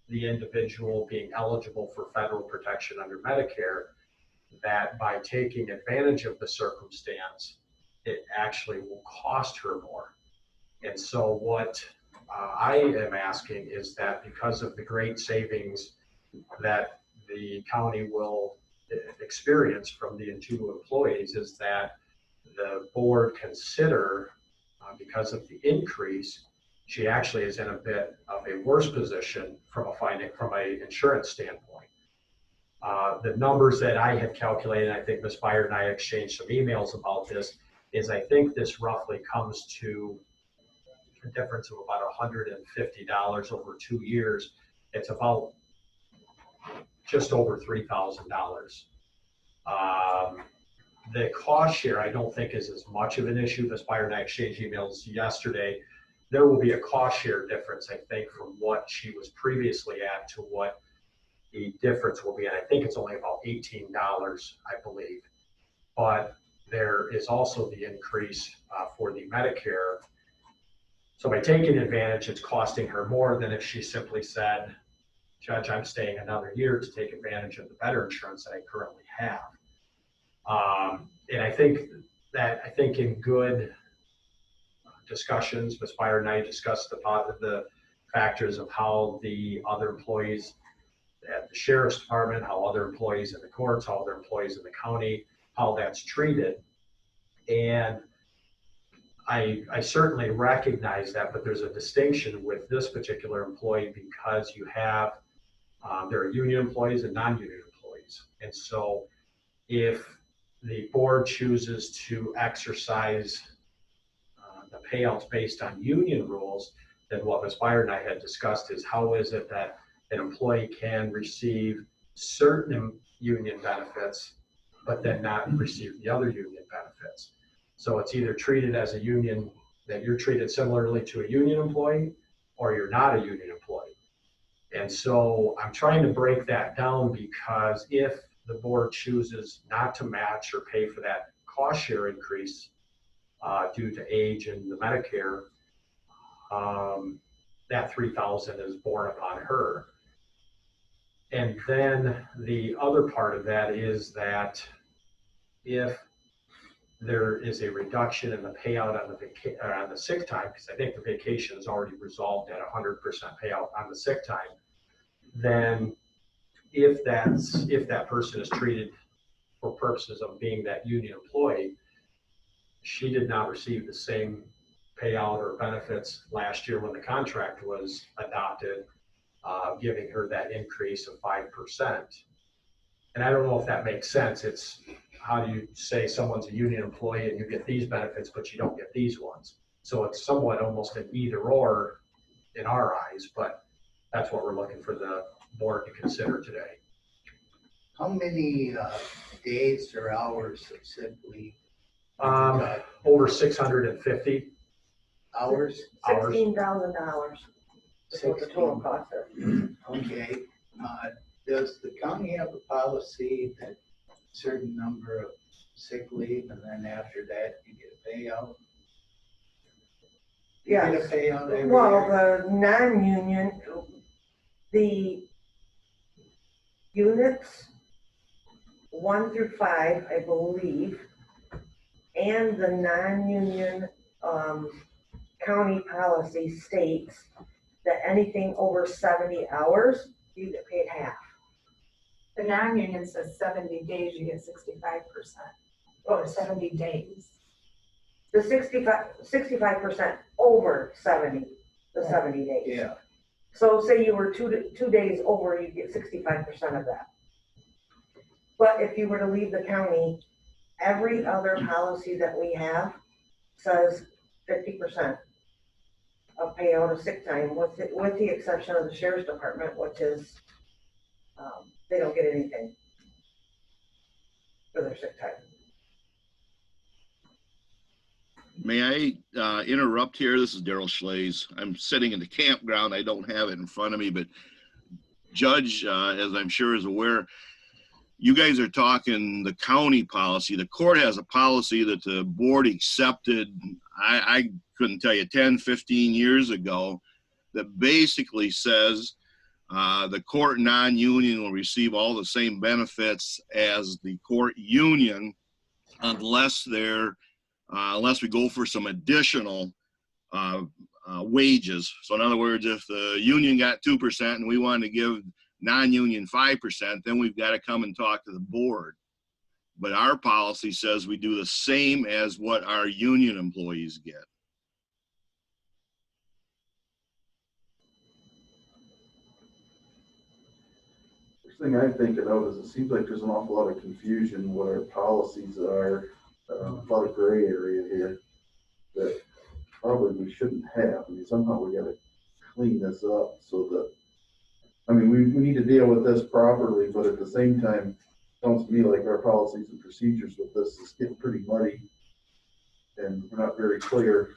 the individual being eligible for federal protection under Medicare, that by taking advantage of the circumstance, it actually will cost her more. And so what I am asking is that because of the great savings that the county will experience from the two employees, is that the board consider, because of the increase, she actually is in a bit of a worse position from a insurance standpoint. The numbers that I had calculated, I think Ms. Byer and I exchanged some emails about this, is I think this roughly comes to a difference of about $150 over 2 years. It's about just over $3,000. The cost share, I don't think is as much of an issue. Ms. Byer and I exchanged emails yesterday. There will be a cost share difference, I think, from what she was previously at to what the difference will be. And I think it's only about $18, I believe. But there is also the increase for the Medicare. So by taking advantage, it's costing her more than if she simply said, Judge, I'm staying another year to take advantage of the better insurance that I currently have. And I think in good discussions, Ms. Byer and I discussed the factors of how the other employees at the sheriff's department, how other employees in the courts, how other employees in the county, how that's treated. And I certainly recognize that, but there's a distinction with this particular employee because you have, there are union employees and non-union employees. And so if the board chooses to exercise the payouts based on union rules, then what Ms. Byer and I had discussed is how is it that an employee can receive certain union benefits but then not receive the other union benefits. So it's either treated as a union, that you're treated similarly to a union employee, or you're not a union employee. And so I'm trying to break that down, because if the board chooses not to match or pay for that cost share increase due to age and the Medicare, that $3,000 is borne upon her. And then the other part of that is that if there is a reduction in the payout on the sick time, because I think the vacation is already resolved at 100% payout on the sick time, then if that person is treated for purposes of being that union employee, she did not receive the same payout or benefits last year when the contract was adopted, giving her that increase of 5%. And I don't know if that makes sense. It's, how do you say someone's a union employee and you get these benefits, but you don't get these ones? So it's somewhat almost an either or in our eyes, but that's what we're looking for the board to consider today. How many days or hours of sick leave? Over 650 Hours? $16,000 is what the total cost is. Okay. Does the county have a policy that certain number of sick leave, and then after that you get a payout? You get Yes. a payout every Well, year? the non-union, the units 1 through 5, I believe, and the non-union county policy states that anything over 70 hours, you get paid half. The non-union says 70 days, you get 65%, or 70 days. The 65% over 70, the 70 days. Yeah. So say you were 2 days over, you get 65% of that. But if you were to leave the county, every other policy that we have says 50% of payout of sick time, with the exception of the sheriff's department, which is, they don't get anything for their sick time. May I interrupt here? This is Daryl Schlaze. I'm sitting in the campground. I don't have it in front of me, but Judge, as I'm sure is aware, you guys are talking the county policy. The court has a policy that the board accepted, I couldn't tell you, 10, 15 years ago, that basically says the court non-union will receive all the same benefits as the court union unless we go for some additional wages. So in other words, if the union got 2% and we wanted to give non-union 5%, then we've got to come and talk to the board. But our policy says we do the same as what our union employees get. First thing I'm thinking of is it seems like there's an awful lot of confusion what our policies are, a lot of gray area here that probably we shouldn't have. I mean, somehow we gotta clean this up so that, I mean, we need to deal with this properly, but at the same time, it sounds to me like our policies and procedures with this is getting pretty muddy and we're not very clear.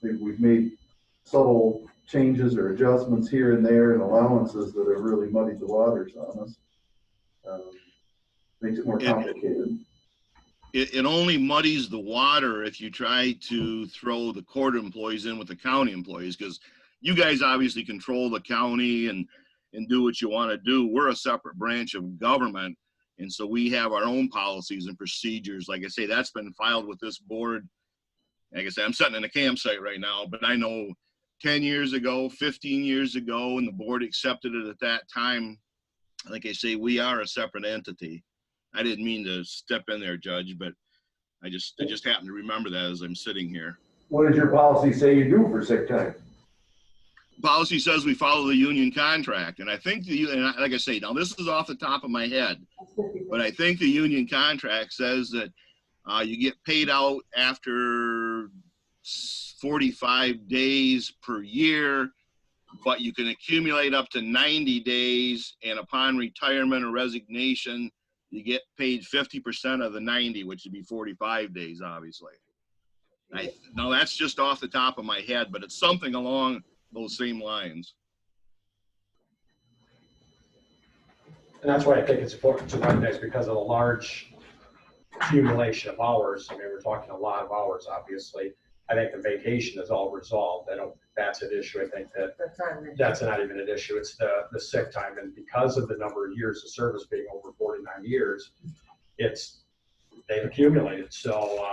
We've made subtle changes or adjustments here and there and allowances that have really muddied the waters on us. Makes it more complicated. It only muddies the water if you try to throw the court employees in with the county employees, because you guys obviously control the county and do what you want to do. We're a separate branch of government, and so we have our own policies and procedures. Like I say, that's been filed with this board. Like I say, I'm sitting in a campsite right now, but I know 10 years ago, 15 years ago, and the board accepted it at that time. Like I say, we are a separate entity. I didn't mean to step in there, Judge, but I just happened to remember that as I'm sitting here. What does your policy say you do for sick time? Policy says we follow the union contract, and I think like I say, now this is off the top of my head, but I think the union contract says that you get paid out after 45 days per year, but you can accumulate up to 90 days, and upon retirement or resignation, you get paid 50% of the 90, which would be 45 days, obviously. Now that's just off the top of my head, but it's something along those same lines. And that's why I think it's important to recognize, because of the large accumulation of hours. I mean, we're talking a lot of hours, obviously. I think the vacation is all resolved. I don't think that's an issue. I think that that's not even an issue. It's the sick time. And because of the number of years of service being over 49 years, they've accumulated. So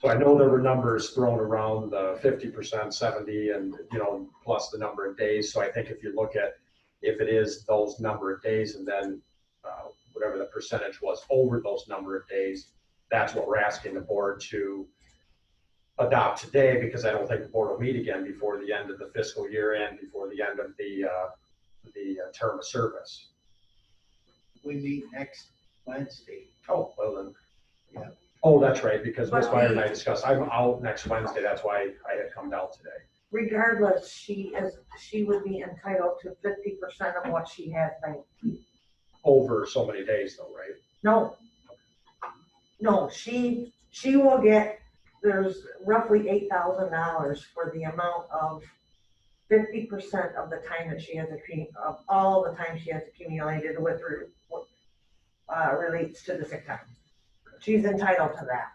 I know there were numbers thrown around, the 50%, 70, and, plus the number of days. So I think if you look at, if it is those number of days and then whatever the percentage was over those number of days, that's what we're asking the board to adopt today, because I don't think the board will meet again before the end of the fiscal year and before the end of the term of service. We meet next Wednesday. Oh, well then. Yeah. Oh, that's right, because Ms. Meyer and I discussed, I'm out next Wednesday, that's why I had come down today. Regardless, she would be entitled to 50% of what she has banked. Over so many days though, right? No, she will get, there's roughly $8,000 for the amount of 50% of the time that she has, of all the time she has accumulated with relates to the sick time. She's entitled to that.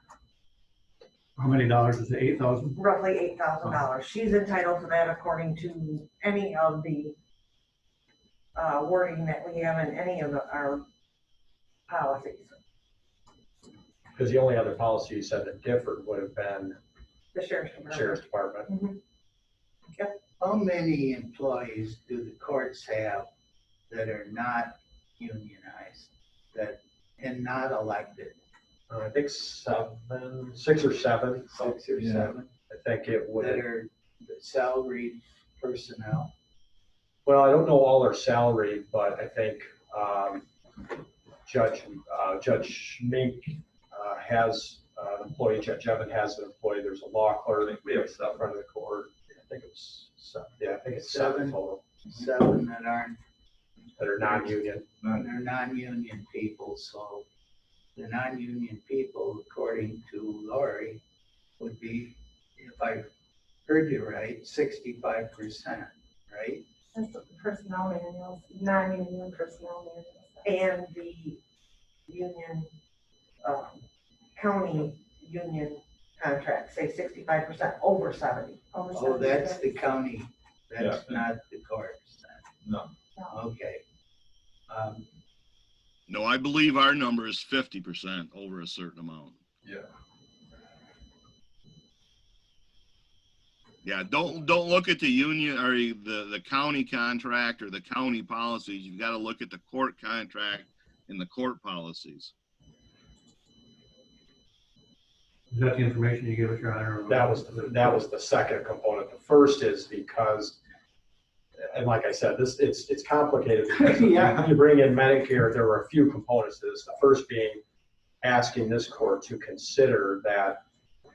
How many dollars is it? 8,000? Roughly $8,000. She's entitled to that according to any of the wording that we have in any of our policies. Because the only other policy you said that differed would have been The Sheriff's Department. Sheriff's Department. Mhm. How many employees do the courts have that are not unionized, and not elected? I think 6 or 7. 6 or 7 I think it would. that are salaried personnel? Well, I don't know all their salary, but I think Judge Mink has an employee. Judge Evan has an employee. There's a law clerk. We have stuff in front of the court. I think it's 7. Yeah, I think it's 7 total 7 that are non-union. they're non-union people. So the non-union people, according to Lori, would be, if I heard you right, 65%, right? That's what the personnel manuals, non-union personnel manuals. And the union, county union contract, say 65% over 70. Over Oh, that's 70. the county, that's not the courts then? No. Okay. No, I believe our number is 50% over a certain amount. Yeah. Yeah, don't look at the union or the county contract or the county policies. You've got to look at the court contract and the court policies. Is that the information you gave us, Your Honor? That was the second component. The first is because, and like I said, it's complicated because Yeah. you bring in Medicare. There were a few components to this. The first being asking this court to consider that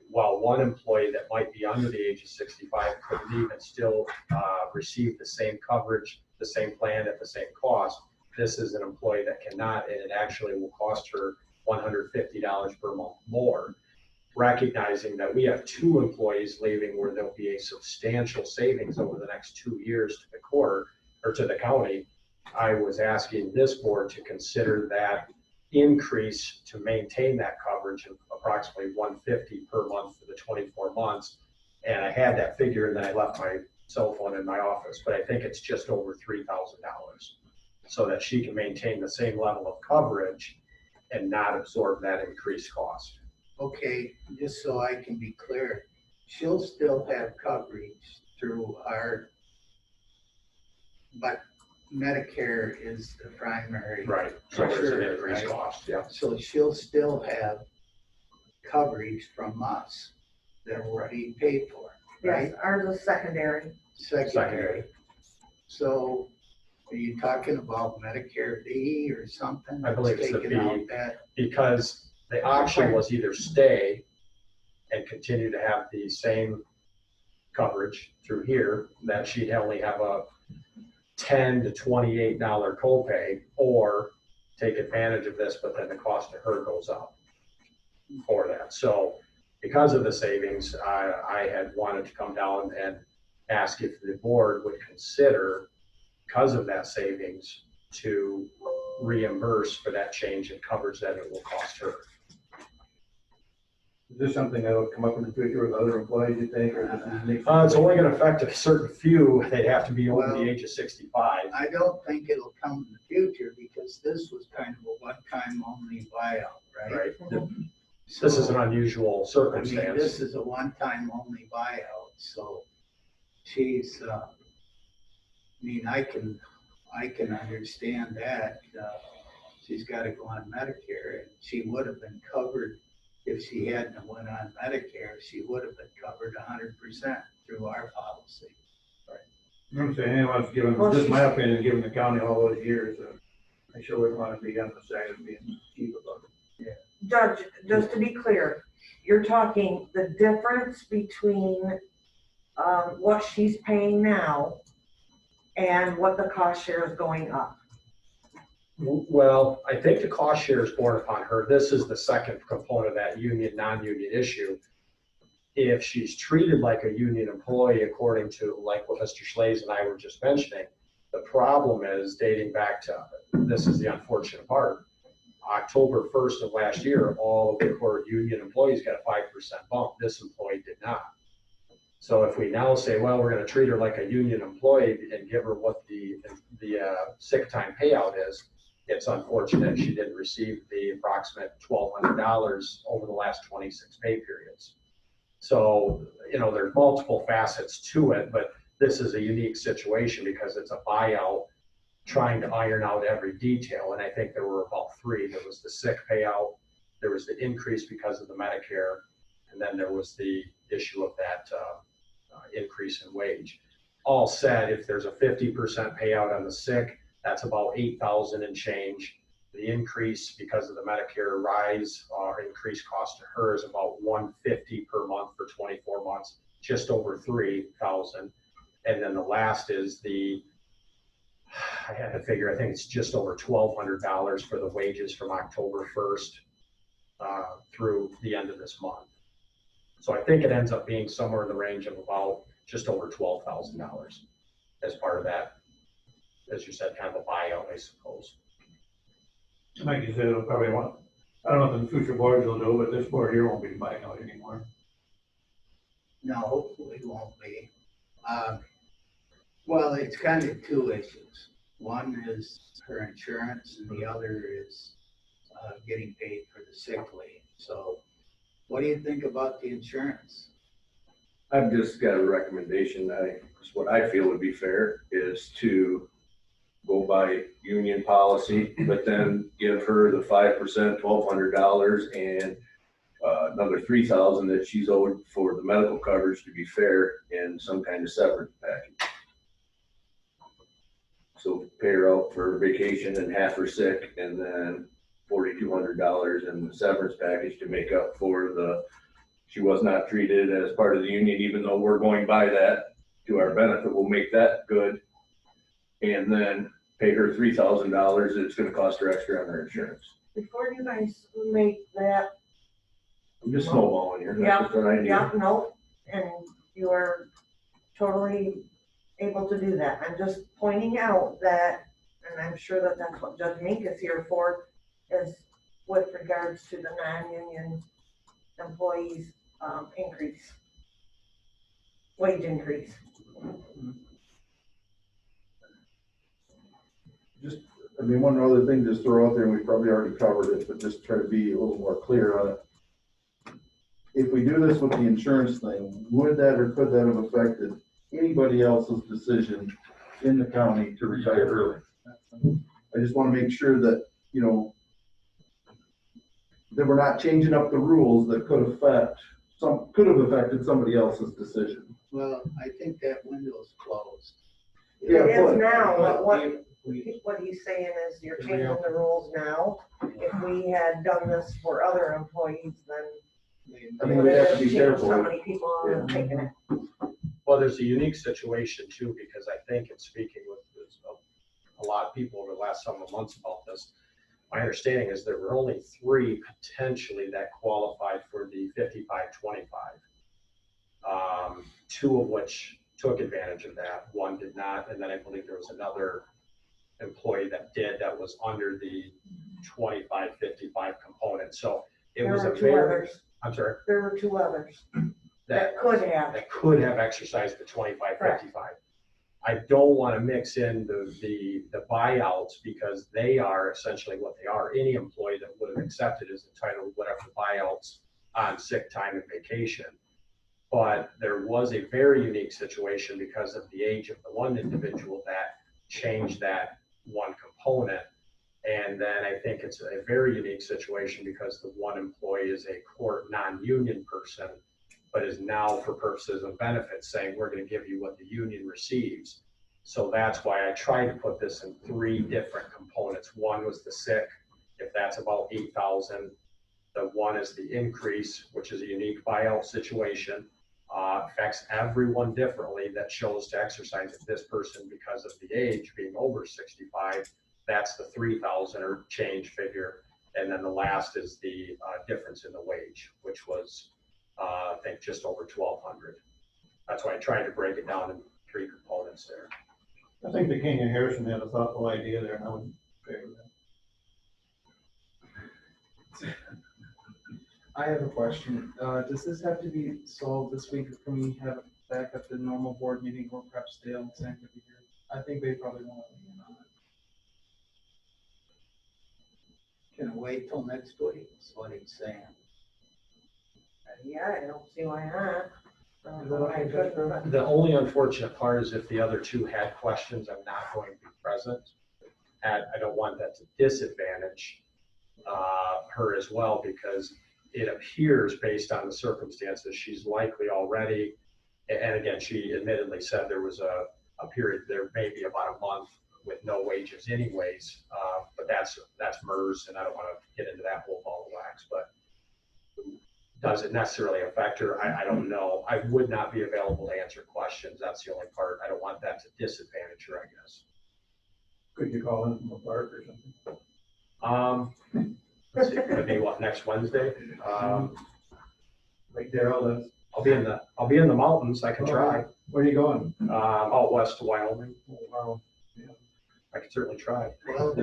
while one employee that might be under the age of 65 could leave and still receive the same coverage, the same plan at the same cost, this is an employee that cannot, and it actually will cost her $150 per month more. Recognizing that we have 2 employees leaving where there'll be a substantial savings over the next 2 years to the court or to the county, I was asking this board to consider that increase to maintain that coverage of approximately $150 per month for the 24 months. And I had that figure and then I left my cell phone in my office, but I think it's just over $3,000 so that she can maintain the same level of coverage and not absorb that increased cost. Okay, just so I can be clear, she'll still have coverage through but Medicare is the primary. Right. So there's an Sure, increased right. cost, yeah. So she'll still have coverage from us that will be paid for, right? Yes, ours is secondary. Secondary. So are you talking about Medicare B or something? I believe it's the Taking out B. that, Because the option was either stay and continue to have the same coverage through here, that she'd only have a $10 to $28 copay, or take advantage of this, but then the cost to her goes up for that. So because of the savings, I had wanted to come down and ask if the board would consider, because of that savings, to reimburse for that change in coverage that it will cost her. Is this something that will come up in the future with other employees, you think, or this is unique? It's only gonna affect a certain few. They'd have to be over Well, the age of 65. I don't think it'll come in the future because this was kind of a one-time only buyout, right? Right. This is an unusual I mean, circumstance. this is a one-time only buyout, so she's, I mean, I can understand that. She's gotta go on Medicare, and she would have been covered if she hadn't went on Medicare. She would have been covered 100% through our policy. I'm saying, anyone's given, Well, just my she's- opinion, given the county all those years, I sure wouldn't want to be on the side of being cheap about it. Judge, just to be clear, you're talking the difference between, what she's paying now and what the cost share is going up. Well, I think the cost share is borne upon her. This is the second component of that union, non-union issue. If she's treated like a union employee, according to like what Mr. Schlaze and I were just mentioning, the problem is dating back to, this is the unfortunate part, October 1st of last year, all of the core union employees got a 5% bump. This employee did not. So if we now say, well, we're going to treat her like a union employee and give her what the sick time payout is, it's unfortunate she didn't receive the approximate $1,200 over the last 26 pay periods. So, there's multiple facets to it, but this is a unique situation because it's a buyout trying to iron out every detail. And I think there were about three. There was the sick payout, there was the increase because of the Medicare, and then there was the issue of that increase in wage. All said, if there's a 50% payout on the sick, that's about $8,000 and change. The increase because of the Medicare rise or increased cost to her is about $150 per month for 24 months, just over $3,000. And then the last is I had to figure, I think it's just over $1,200 for the wages from October 1st through the end of this month. So I think it ends up being somewhere in the range of about just over $12,000 as part of that, as you said, kind of a buyout, I suppose. Like you said, it'll probably want, I don't know what the future boards will do, but this board here won't be buying out anymore. No, hopefully it won't be. Well, it's kind of two issues. One is her insurance and the other is getting paid for the sick leave. So what do you think about the insurance? I've just got a recommendation. What I feel would be fair is to go by union policy, but then give her the 5%, $1,200, and another $3,000 that she's owed for the medical coverage to be fair in some kind of severance package. So pay her out for vacation and half her sick, and then $4,200 in the severance package to make up for she was not treated as part of the union, even though we're going by that to our benefit. We'll make that good. And then pay her $3,000 it's gonna cost her extra on her insurance. Before you guys make that, I'm just snowballing here. Yeah, That's just an idea. no, and you are totally able to do that. I'm just pointing out that, and I'm sure that that's what Judge Mink is here for, is with regards to the non-union employees' wage increase. One other thing just throw out there, and we probably already covered it, but just try to be a little more clear on it. If we do this with the insurance thing, would that or could that have affected anybody else's decision in the county to retire early? I just want to make sure that, that we're not changing up the rules that could have affected somebody else's decision. Well, I think that window's closed. Yeah, It is but- now, but what he's saying is you're changing the rules now. If we had done this for other employees, then I mean, we have to be changed careful. so many people are taking it. Well, there's a unique situation too, because I think in speaking with a lot of people over the last several months about this, my understanding is there were only 3 potentially that qualified for the 55-25. 2 of which took advantage of that, 1 did not, and then I believe there was another employee that did that was under the 25-55 component. So it There was a were 2 very, others. I'm sorry, There were 2 others that that could have. exercised the 25-55. I don't want to mix in the buyouts because they are essentially what they are. Any employee that would have accepted is entitled to whatever buyouts on sick time and vacation. But there was a very unique situation because of the age of the one individual that changed that one component. And then I think it's a very unique situation because the one employee is a court non-union person, but is now for purposes of benefits saying, we're going to give you what the union receives. So that's why I tried to put this in 3 different components. One was the sick, if that's about 8,000. The one is the increase, which is a unique buyout situation. Affects everyone differently that chose to exercise it. This person, because of the age being over 65, that's the 3,000 or change figure. And then the last is the difference in the wage, which was, I think, just over 1,200. That's why I tried to break it down in 3 components there. I think the King and Harrison had a thoughtful idea there, and I would favor that. I have a question. Does this have to be solved this week, or can we have it back at the normal board meeting, or perhaps Dale and Sam could be here? I think they probably want to be in on it. Can I wait till next week? That's what he's saying. Yeah, I don't see why not. Is that okay, Jennifer? The only unfortunate part is if the other 2 had questions, I'm not going to be present. And I don't want that to disadvantage her as well, because it appears based on the circumstances, she's likely already, and again, she admittedly said there was a period, there may be about a month with no wages anyways, but that's MERS, and I don't want to get into that whole ball of wax, but does it necessarily affect her? I don't know. I would not be available to answer questions. That's the only part. I don't want that to disadvantage her, I guess. Could you call in from a park or something? Let's see, could be what, next Wednesday? Like Daryl, that's. I'll be in the mountains. I can try. Where are you going? Out west to Wyoming. Oh, wow. I can certainly try. Well,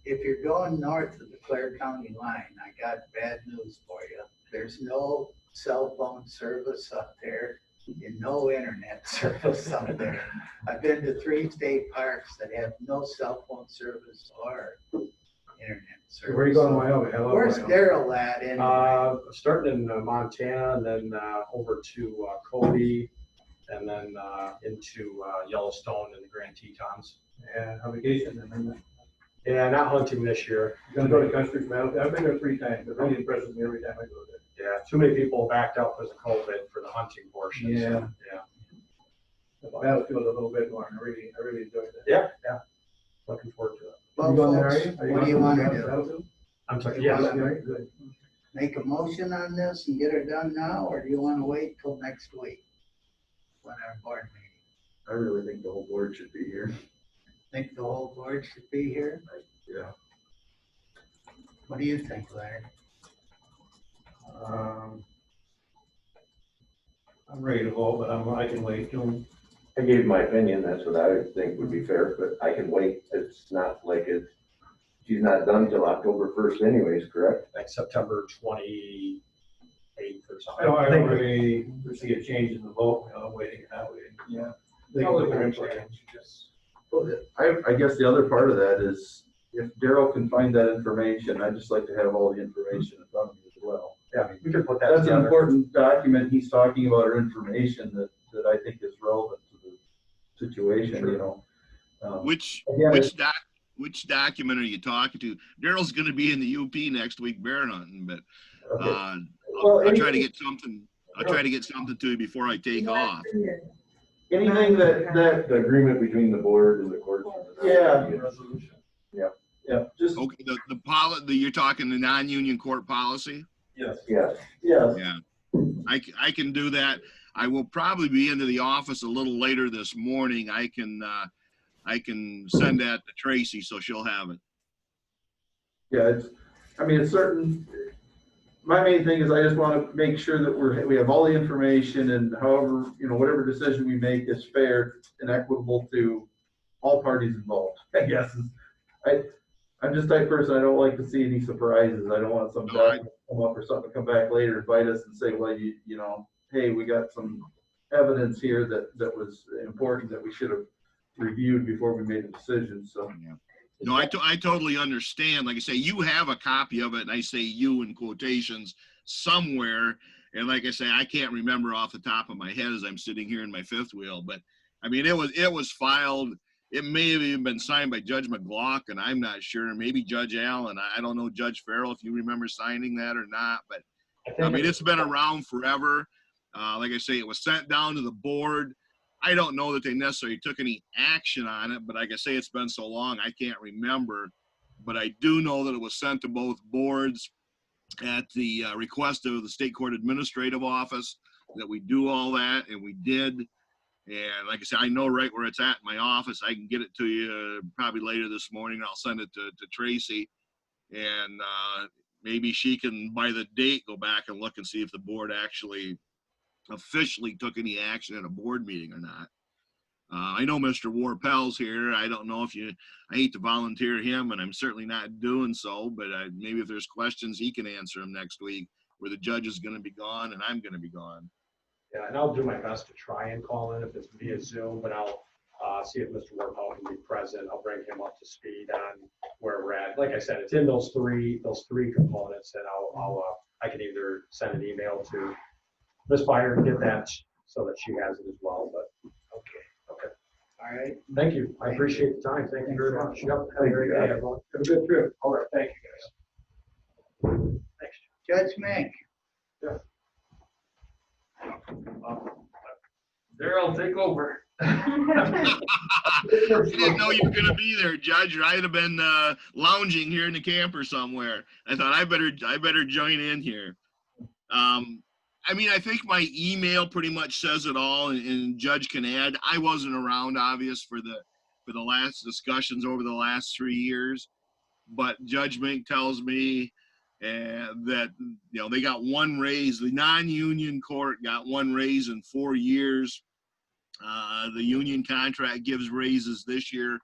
if you're going north of the Clare County line, I got bad news for you. There's no cell phone service up there and no internet service up there. I've been to 3 state parks that have no cell phone service or internet service. Where are you going in Wyoming? Hello, Where's Wyoming. Daryl at anyway? Starting in Montana, and then over to Cody, and then into Yellowstone and the Grand Tetons. And on vacation, and then Yeah, not hunting this year. you're gonna go to Country Battle. I've been there 3 times. It really impresses me every time I go there. Yeah, too many people backed out because of COVID for the hunting portion. so, Yeah. Yeah. The battlefield a little bit more, and I really enjoyed that. Yeah, yeah. Looking forward to it. Well, You going there, are folks, you? Are what do you going want to to the do? battlefield? I'm sorry, Yeah, yes. right, good. Make a motion on this and get it done now, or do you want to wait till next week? When our board meeting? I really think the whole board should be here. Think the whole board should be here? Yeah. What do you think, Larry? I'm ready to vote, but I can wait till. I gave my opinion, that's what I would think would be fair, but I can wait. It's not like she's not done till October 1st anyways, correct? Like September 28th or something. I don't really see a change in the vote, waiting and not waiting. Yeah. They can put their input in. Well, I guess the other part of that is if Daryl can find that information, I'd just like to have all the information in front of me as well. Yeah, we could put that That's an together. important document. He's talking about our information that I think is relevant to the situation, you know. Which Again, which document are you talking to? Daryl's gonna be in the UP next week bear hunting, but okay. I'll try to get something. I'll try to get something to you before I take off. Anything that The agreement between the board and the courts. Yeah. Resolution. yeah, just Okay, you're talking the non-union court policy? Yes. yes. Yeah, I can do that. I will probably be into the office a little later this morning. I can send that to Tracy so she'll have it. Yeah, it's certain, my main thing is I just want to make sure that we have all the information, and however, whatever decision we make is fair and equitable to all parties involved, I guess. I'm just the type of person, I don't like to see any surprises. I don't want some No, I- document come up or something to come back later and bite us and say, well, hey, we got some evidence here that was important that we should have reviewed before we made a decision, so. No, I totally understand. Like I say, you have a copy of it, and I say you in quotations somewhere. And like I say, I can't remember off the top of my head as I'm sitting here in my fifth wheel, but I mean, it was filed. It may have even been signed by Judge McLaughlin. I'm not sure. Maybe Judge Allen. I don't know, Judge Farrell, if you remember signing that or not, but I mean, it's been around forever. Like I say, it was sent down to the board. I don't know that they necessarily took any action on it, but like I say, it's been so long, I can't remember. But I do know that it was sent to both boards at the request of the State Court Administrative Office that we do all that, and we did. And like I said, I know right where it's at in my office. I can get it to you probably later this morning. I'll send it to Tracy, and maybe she can, by the date, go back and look and see if the board actually officially took any action at a board meeting or not. I know Mr. Warpell's here. I don't know I hate to volunteer him, and I'm certainly not doing so, but maybe if there's questions, he can answer them next week, where the judge is going to be gone and I'm going to be gone. Yeah, and I'll do my best to try and call in if it's via Zoom, but I'll see if Mr. Warpel can be present. I'll bring him up to speed on where we're at. Like I said, it's in those three components, and I can either send an email to Ms. Byer and get that so that she has it as well, but okay. All right. Thank you. I appreciate the time. Thank you very much. Yep. Have a great day, everyone. Have a good trip. All right, thank you, guys. Next, Judge Mink. Daryl, take over. I didn't know you were going to be there, Judge, or I'd have been lounging here in the camper somewhere. I thought I better join in here. I mean, I think my email pretty much says it all, and Judge can add. I wasn't around, obvious, for the last discussions over the last 3 years, but Judge Mink tells me that they got one raise. The non-union court got one raise in 4 years. The union contract gives raises this year,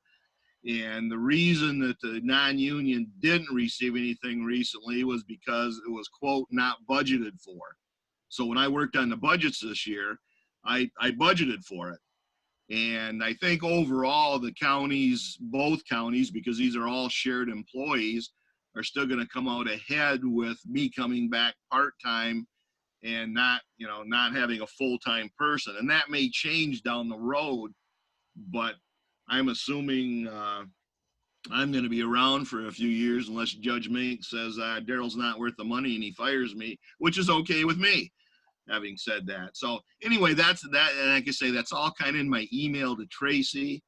and the reason that the non-union didn't receive anything recently was because it was, quote, not budgeted for. So when I worked on the budgets this year, I budgeted for it. And I think overall the counties, both counties, because these are all shared employees, are still going to come out ahead with me coming back part-time and not having a full-time person. And that may change down the road, but I'm assuming I'm going to be around for a few years unless Judge Mink says Daryl's not worth the money and he fires me, which is okay with me, having said that. So anyway, that's that. And like I say, that's all kind of in my email to Tracy.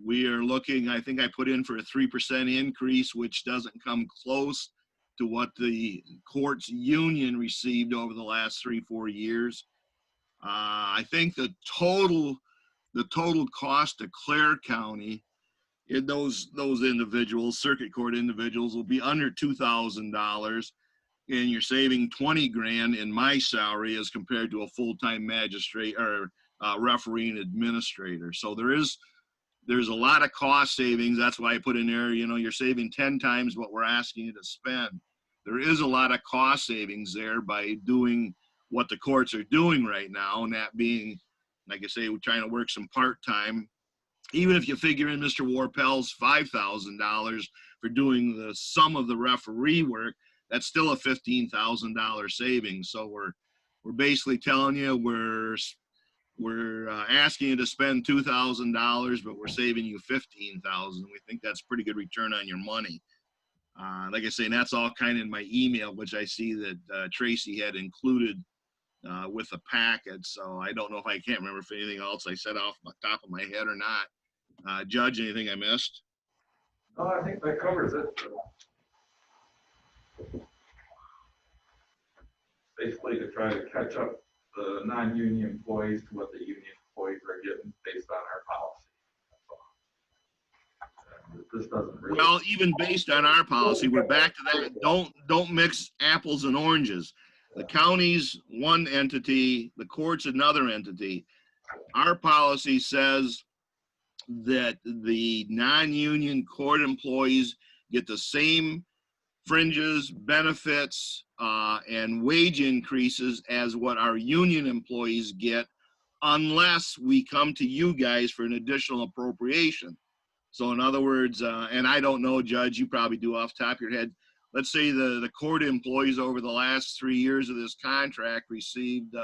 We are looking, I think I put in for a 3% increase, which doesn't come close to what the courts union received over the last 3-4 years. I think the total cost to Clare County, those individuals, circuit court individuals, will be under $2,000, and you're saving 20 grand in my salary as compared to a full-time magistrate or referee and administrator. So there's a lot of cost savings. That's why I put in there, you're saving 10 times what we're asking you to spend. There is a lot of cost savings there by doing what the courts are doing right now, and that being, like I say, we're trying to work some part-time. Even if you figure in Mr. Warpell's $5,000 for doing the sum of the referee work, that's still a $15,000 savings. So we're basically telling you we're asking you to spend $2,000, but we're saving you $15,000. We think that's pretty good return on your money. Like I say, and that's all kind of in my email, which I see that Tracy had included with the packet. So I don't know, I can't remember if anything else I said off the top of my head or not. Judge, anything I missed? No, I think that covers it. Basically to try to catch up the non-union employees to what the union employees are getting based on our policy. This doesn't really. Well, even based on our policy, we're back to that. Don't mix apples and oranges. The county's one entity, the court's another entity. Our policy says that the non-union court employees get the same fringes, benefits, and wage increases as what our union employees get, unless we come to you guys for an additional appropriation. So in other words, and I don't know, Judge, you probably do off the top of your head. Let's say the court employees over the last 3 years of this contract received,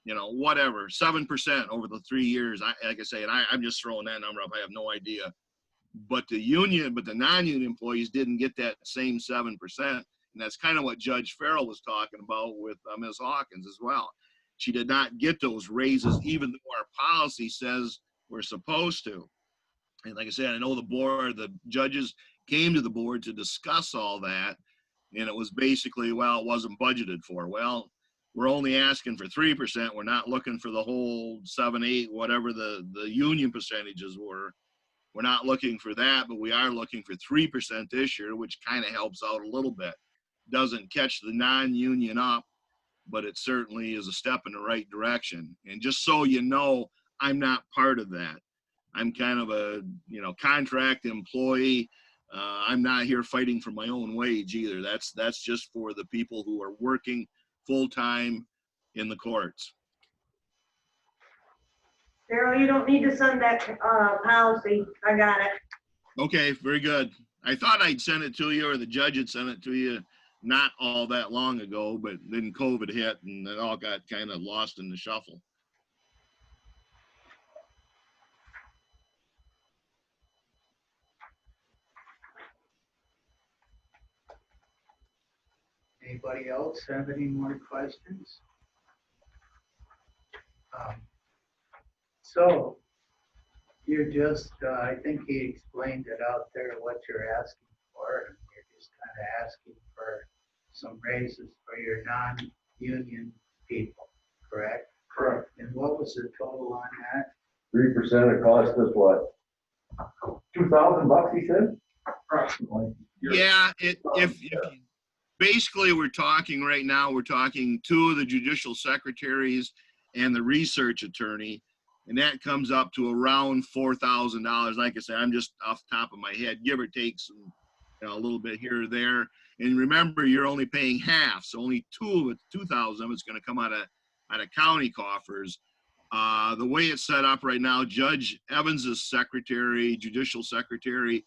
whatever, 7% over the 3 years. Like I say, and I'm just throwing that number up. I have no idea. But the non-union employees didn't get that same 7%. And that's kind of what Judge Farrell was talking about with Ms. Hawkins as well. She did not get those raises, even though our policy says we're supposed to. And like I said, I know the judges came to the board to discuss all that. And it was basically, well, it wasn't budgeted for. Well, we're only asking for 3%. We're not looking for the whole 7, 8, whatever the union percentages were. We're not looking for that, but we are looking for 3% this year, which kind of helps out a little bit. Doesn't catch the non-union up, but it certainly is a step in the right direction. And just so you know, I'm not part of that. I'm kind of a, contract employee. I'm not here fighting for my own wage either. That's just for the people who are working full-time in the courts. Daryl, you don't need to send that, policy. I got it. Okay, very good. I thought I'd sent it to you, or the judge had sent it to you not all that long ago, but then COVID hit and it all got kind of lost in the shuffle. Anybody else have any more questions? So you're just, I think he explained it out there, what you're asking for, and you're just kind of asking for some raises for your non-union people, correct? Correct. And what was the total on that? 3%, it cost us what? $2,000, he said? Approximately. Yeah, if basically we're talking right now, we're talking 2 of the judicial secretaries and the research attorney, and that comes up to around $4,000. Like I said, I'm just off the top of my head, give or take some, a little bit here or there. And remember, you're only paying half, so only 2,000 of it's going to come out of county coffers. The way it's set up right now, Judge Evans's secretary, judicial secretary,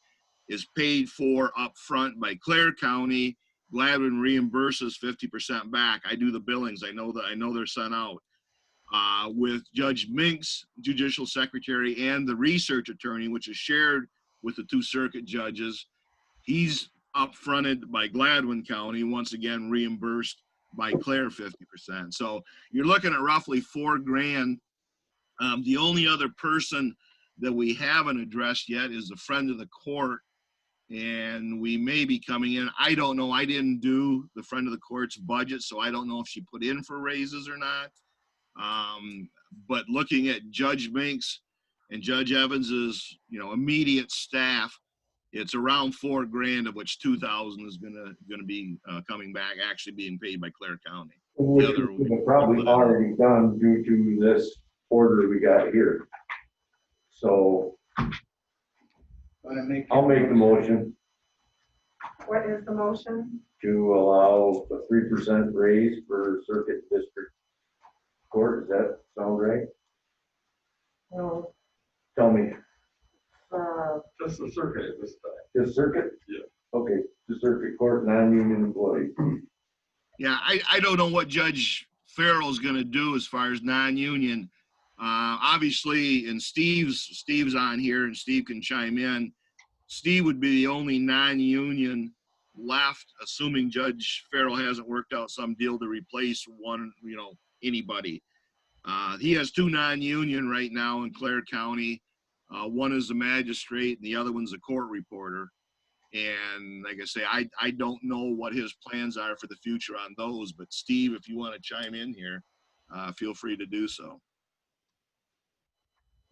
is paid for up front by Clare County. Gladwin reimburses 50% back. I do the billings. I know they're sent out. With Judge Mink's judicial secretary and the research attorney, which is shared with the 2 circuit judges, he's upfronted by Gladwin County, once again reimbursed by Clare 50%. So you're looking at roughly $4,000. The only other person that we haven't addressed yet is a friend of the court, and we may be coming in. I don't know. I didn't do the friend of the court's budget, so I don't know if she put in for raises or not. But looking at Judge Minks and Judge Evans's, immediate staff, it's around $4,000, of which 2,000 is gonna be coming back, actually being paid by Clare County. Which we have probably already done due to this order we got here. So I'll make the motion What is the motion? to allow a 3% raise for circuit district court. Does that sound right? No, Tell me, Just the circuit at this time. just circuit? Yeah. Okay, the circuit court, non-union employee. Yeah, I don't know what Judge Farrell's gonna do as far as non-union. Obviously, and Steve's on here, and Steve can chime in. Steve would be the only non-union left, assuming Judge Farrell hasn't worked out some deal to replace one, anybody. He has 2 non-union right now in Clare County. One is a magistrate and the other one's a court reporter. And like I say, I don't know what his plans are for the future on those, but Steve, if you want to chime in here, feel free to do so.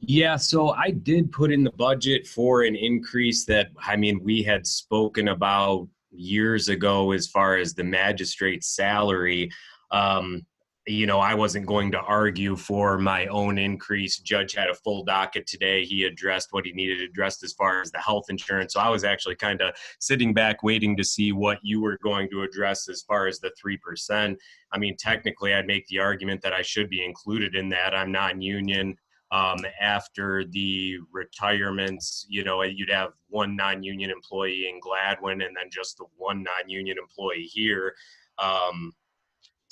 Yeah, so I did put in the budget for an increase that, I mean, we had spoken about years ago as far as the magistrate's salary. I wasn't going to argue for my own increase. Judge had a full docket today. He addressed what he needed addressed as far as the health insurance. So I was actually kind of sitting back waiting to see what you were going to address as far as the 3%. I mean, technically, I'd make the argument that I should be included in that. I'm non-union. After the retirements, you'd have one non-union employee in Gladwin and then just the one non-union employee here.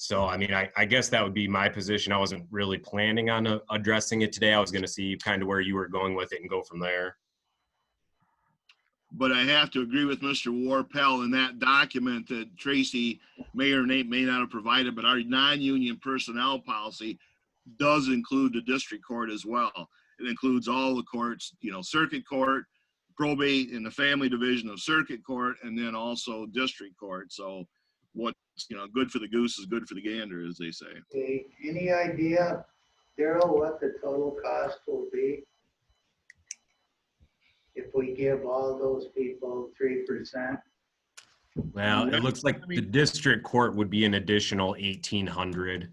So, I mean, I guess that would be my position. I wasn't really planning on addressing it today. I was going to see kind of where you were going with it and go from there. But I have to agree with Mr. Warpel in that document that Tracy may or may not have provided, but our non-union personnel policy does include the district court as well. It includes all the courts, circuit court, probate, and the family division of circuit court, and then also district court. So what's, good for the goose is good for the gander, as they say. Okay, any idea, Daryl, what the total cost will be? If we give all those people 3%? Well, it looks like the district court would be an additional $1,800.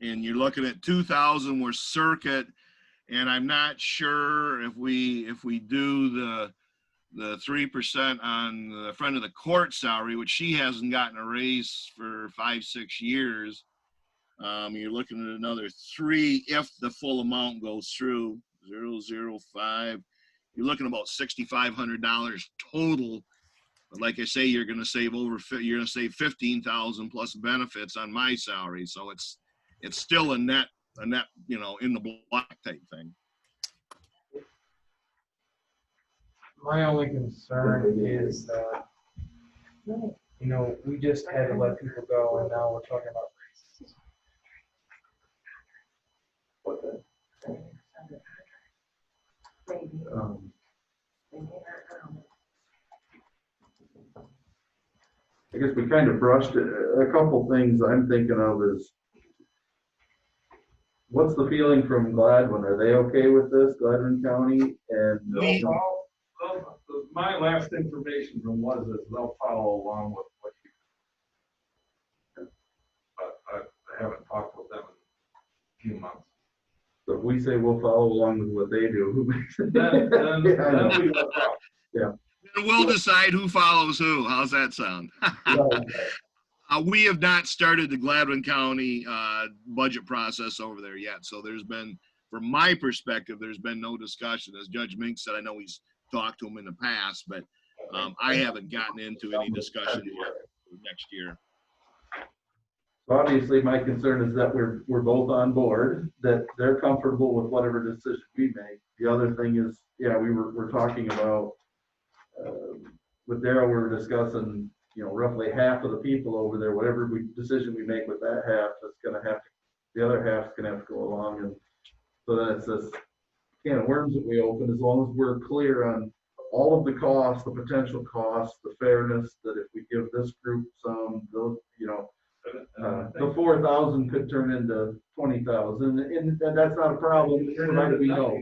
And you're looking at 2,000 were circuit, and I'm not sure if we do the 3% on the front of the court salary, which she hasn't gotten a raise for 5-6 years. You're looking at another 3 if the full amount goes through 005. You're looking about $6,500 total. But like I say, you're going to save $15,000 plus benefits on my salary. So it's still a net, in the black type thing. My only concern is that, we just had to let people go and now we're talking about raises. What the? I guess we kind of brushed it. A couple things I'm thinking of is, what's the feeling from Gladwin? Are they okay with this, Gladwin County? And My last information from was that they'll follow along with what you. But I haven't talked with them in a few months. so if we say we'll follow along with what they do, who makes it? Then we will talk. Yeah. And we'll decide who follows who. How's that sound? We have not started the Gladwin County budget process over there yet. So from my perspective, there's been no discussion. As Judge Mink said, I know he's talked to him in the past, but I haven't gotten into any discussion yet for next year. Obviously, my concern is that we're both on board, that they're comfortable with whatever decision we make. The other thing is, we're talking about, with Daryl, we were discussing, roughly half of the people over there, whatever decision we make with that half, the other half's gonna have to go along. And so then it's this can of worms that we open, as long as we're clear on all of the costs, the potential costs, the fairness, that if we give this group some, those, the 4,000 could turn into 20,000, and that's not a problem, provided we know.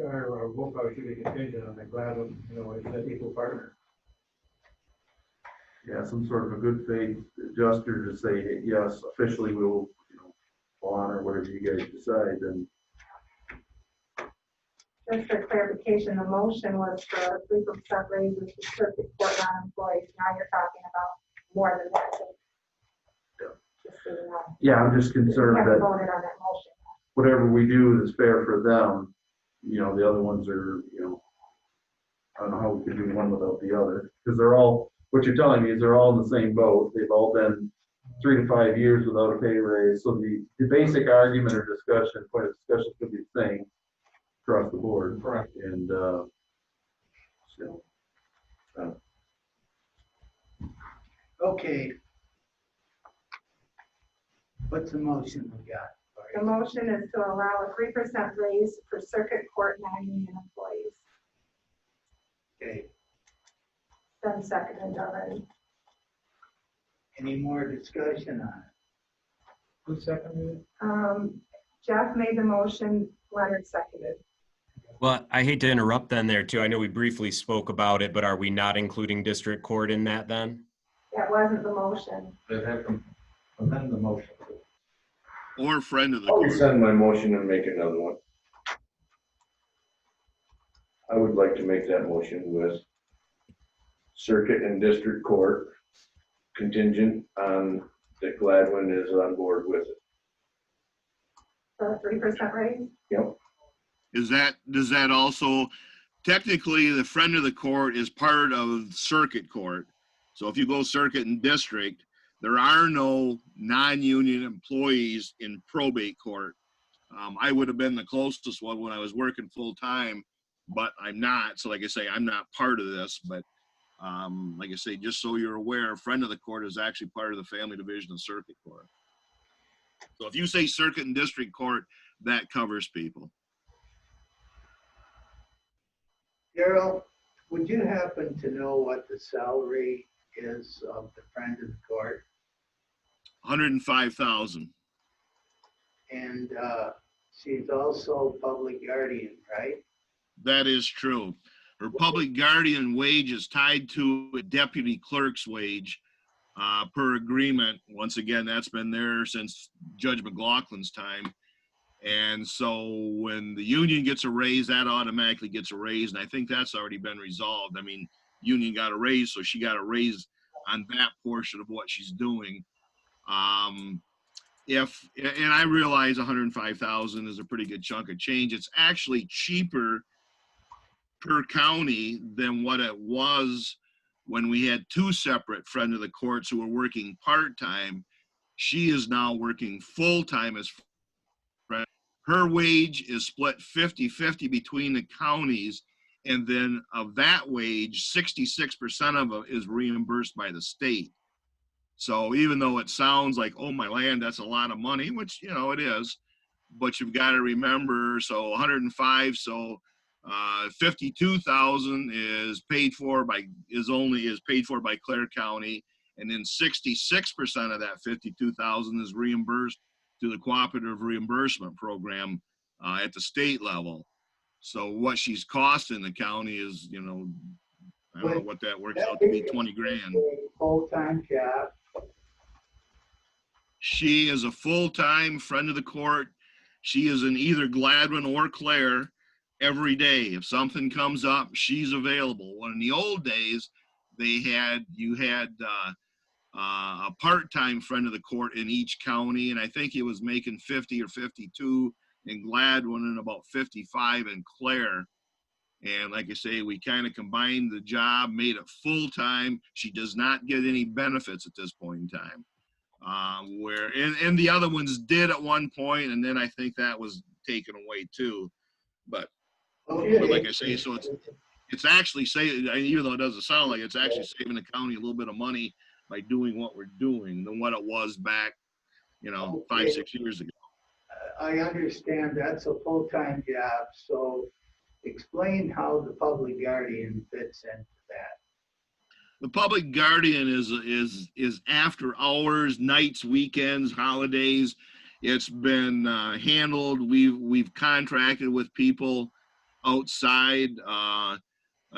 We'll probably should be contingent on the Gladwin, as an equal partner. Yeah, some sort of a good faith adjuster to say, hey, yes, officially we will, honor whatever you guys decide. And Just for clarification, the motion was for 3% raises to circuit court non-employees. Now you're talking about more than that. Just so you know. yeah, I'm just We concerned haven't that voted on that motion. whatever we do is fair for them. The other ones are, I don't know how we could do one without the other, because what you're telling me is they're all in the same boat. They've all been 3 to 5 years without a pay raise. So the basic argument or point of discussion could be the same across the board. Correct. And, Okay. What's the motion we got? The motion is to allow a 3% raise for circuit court non-union employees. Okay. been seconded already. Any more discussion on it? Who seconded it? Jeff made the motion, Leonard seconded. Well, I hate to interrupt then there too. I know we briefly spoke about it, but are we not including district court in that then? That wasn't the motion. They have to amend the motion. Or friend of the I'll court. rescind my motion and make another one. I would like to make that motion with circuit and district court contingent on that Gladwin is on board with it. For a 3% raise? Yep. Does that also, technically, the friend of the court is part of circuit court. So if you go circuit and district, there are no non-union employees in probate court. I would have been the closest one when I was working full-time, but I'm not. So like I say, I'm not part of this, but like I say, just so you're aware, a friend of the court is actually part of the family division of circuit court. So if you say circuit and district court, that covers people. Daryl, would you happen to know what the salary is of the friend of the court? 105,000. And she's also public guardian, right? That is true. Her public guardian wage is tied to a deputy clerk's wage per agreement. Once again, that's been there since Judge McLaughlin's time. And so when the union gets a raise, that automatically gets a raise. And I think that's already been resolved. I mean, union got a raise, so she got a raise on that portion of what she's doing. And I realize 105,000 is a pretty good chunk of change. It's actually cheaper per county than what it was when we had two separate friend of the courts who were working part-time. She is now working full-time as friend. Her wage is split 50-50 between the counties, and then of that wage, 66% of it is reimbursed by the state. So even though it sounds like, oh my land, that's a lot of money, which, you know, it is, but you've got to remember, so 105, so 52,000 is paid for by Clare County, and then 66% of that 52,000 is reimbursed to the cooperative reimbursement program at the state level. So what she's costing the county is, you know, I don't know what that works out to be, 20 grand. Full-time job. She is a full-time friend of the court. She is in either Gladwin or Clare every day. If something comes up, she's available. When in the old days, you had a part-time friend of the court in each county, and I think he was making 50 or 52 in Gladwin and about 55 in Clare. And like I say, we kind of combined the job, made it full-time. She does not get any benefits at this point in time. And the other ones did at one point, and then I think that was taken away too. But like I say, so it's actually saving, even though it doesn't sound like it's actually saving the county a little bit of money by doing what we're doing than what it was back, 5-6 years ago. I understand that's a full-time job, so explain how the public guardian fits into that. The public guardian is after hours, nights, weekends, holidays. It's been handled. We've contracted with people outside.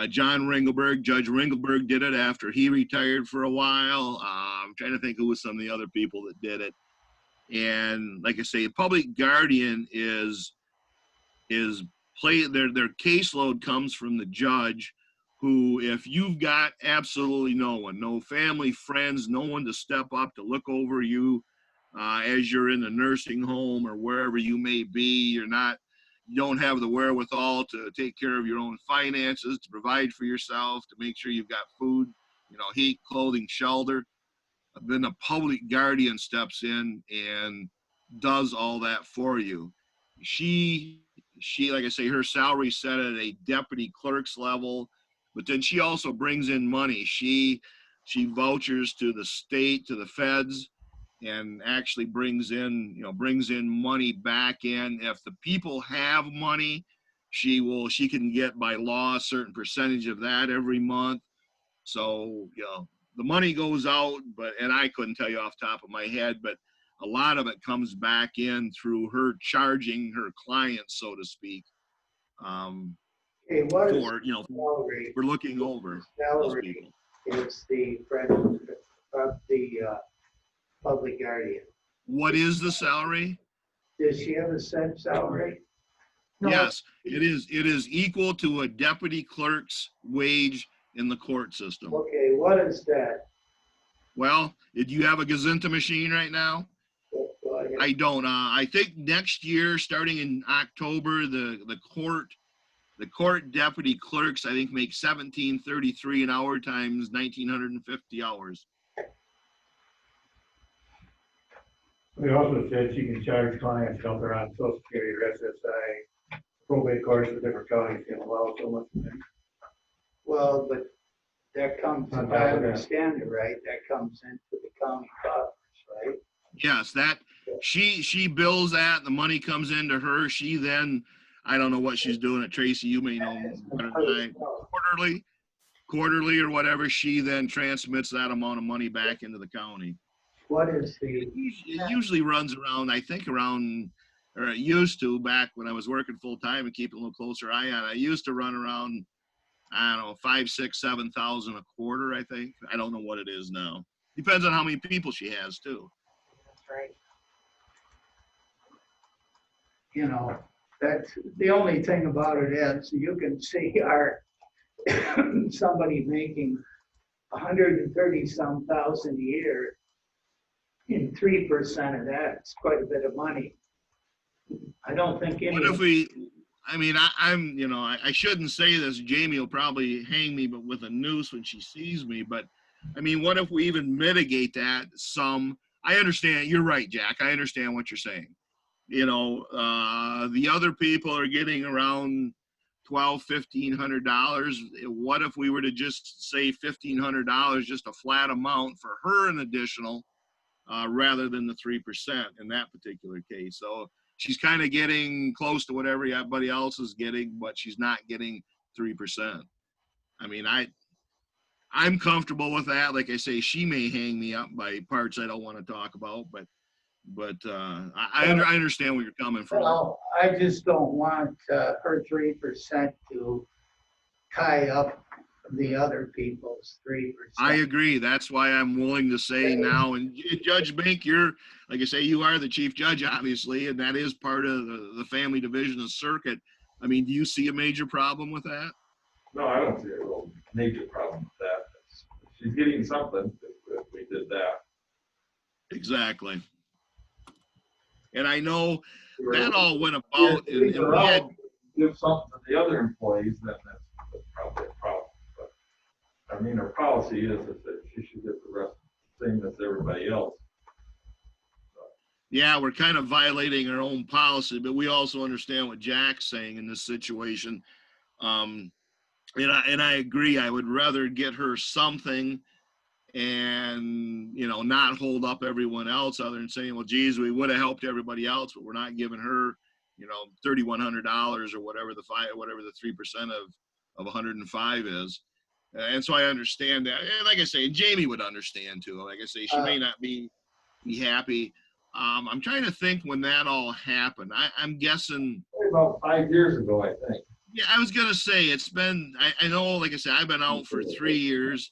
John Ringelberg, Judge Ringelberg did it after he retired for a while. I'm trying to think who was some of the other people that did it. And like I say, public guardian their caseload comes from the judge, who, if you've got absolutely no one, no family, friends, no one to step up to look over you as you're in the nursing home or wherever you may be, you don't have the wherewithal to take care of your own finances, to provide for yourself, to make sure you've got food, heat, clothing, shelter, then the public guardian steps in and does all that for you. She, like I say, her salary set at a deputy clerk's level, but then she also brings in money. She vouchers to the state, to the feds, and actually brings in money back in. If the people have money, she can get by law a certain percentage of that every month. So, you know, the money goes out, and I couldn't tell you off the top of my head, but a lot of it comes back in through her charging her clients, so to speak. Okay, what is For, you know, salary? we're looking over those Salary people. is the president of the public guardian. What is the salary? Does she have a set salary? No. Yes, it is equal to a deputy clerk's wage in the court system. Okay, what is that? Well, did you have a Gazinta machine right now? Go ahead. I don't. I think next year, starting in October, the court deputy clerks, I think, make $17.33 an hour times 1,950 hours. We also said she can charge clients, don't they're on Social Security or SSI, probate courts in different counties can allow so much. Well, but that comes, On if top I of that. understand it right, that comes into the county coffers, right? Yes, that she bills that, the money comes into her. She then, I don't know what she's doing at Tracy, you may know better than I, quarterly or whatever, she then transmits that amount of money back into the county. What is It the, usually runs around, I think around, or it used to back when I was working full time and keeping a little closer eye on it. I used to run around, I don't know, 5, 6, 7,000 a quarter, I think. I don't know what it is now. Depends on how many people she has too. That's right. you know, that's the only thing about it is you can see our, somebody making 130-some thousand a year, in 3% of that, it's quite a bit of money. I don't think any. What if we, I mean, I'm, you know, I shouldn't say this, Jamie will probably hang me but with a noose when she sees me, but I mean, what if we even mitigate that some? I understand, you're right, Jack, I understand what you're saying. You know, the other people are getting around $1,200-1,500. What if we were to just say $1,500, just a flat amount for her, an additional, rather than the 3% in that particular case? So she's kind of getting close to what everybody else is getting, but she's not getting 3%. I mean, I'm comfortable with that. Like I say, she may hang me up by parts I don't want to talk about, but I understand where you're coming from. Well, I just don't want her 3% to tie up the other people's 3%. I agree. That's why I'm willing to say now, and Judge Bink, you're, like I say, you are the chief judge, obviously, and that is part of the family division of circuit. I mean, do you see a major problem with that? No, I don't see a real major problem with that. She's getting something if we did that. Exactly. And I know that all went about, and we had, Give something to the other employees, then that's probably a problem. But I mean, our policy is that she should get the rest, same as everybody else. yeah, we're kind of violating our own policy, but we also understand what Jack's saying in this situation. And I agree. I would rather get her something and, you know, not hold up everyone else other than saying, well, geez, we would have helped everybody else, but we're not giving her, you know, $3,100 or whatever the 3% of 105 is. And so I understand that. And like I say, Jamie would understand too. Like I say, she may not be happy. I'm trying to think when that all happened. I'm guessing About 5 years ago, I think. Yeah, I was gonna say it's been. I know, like I said, I've been out for 3 years,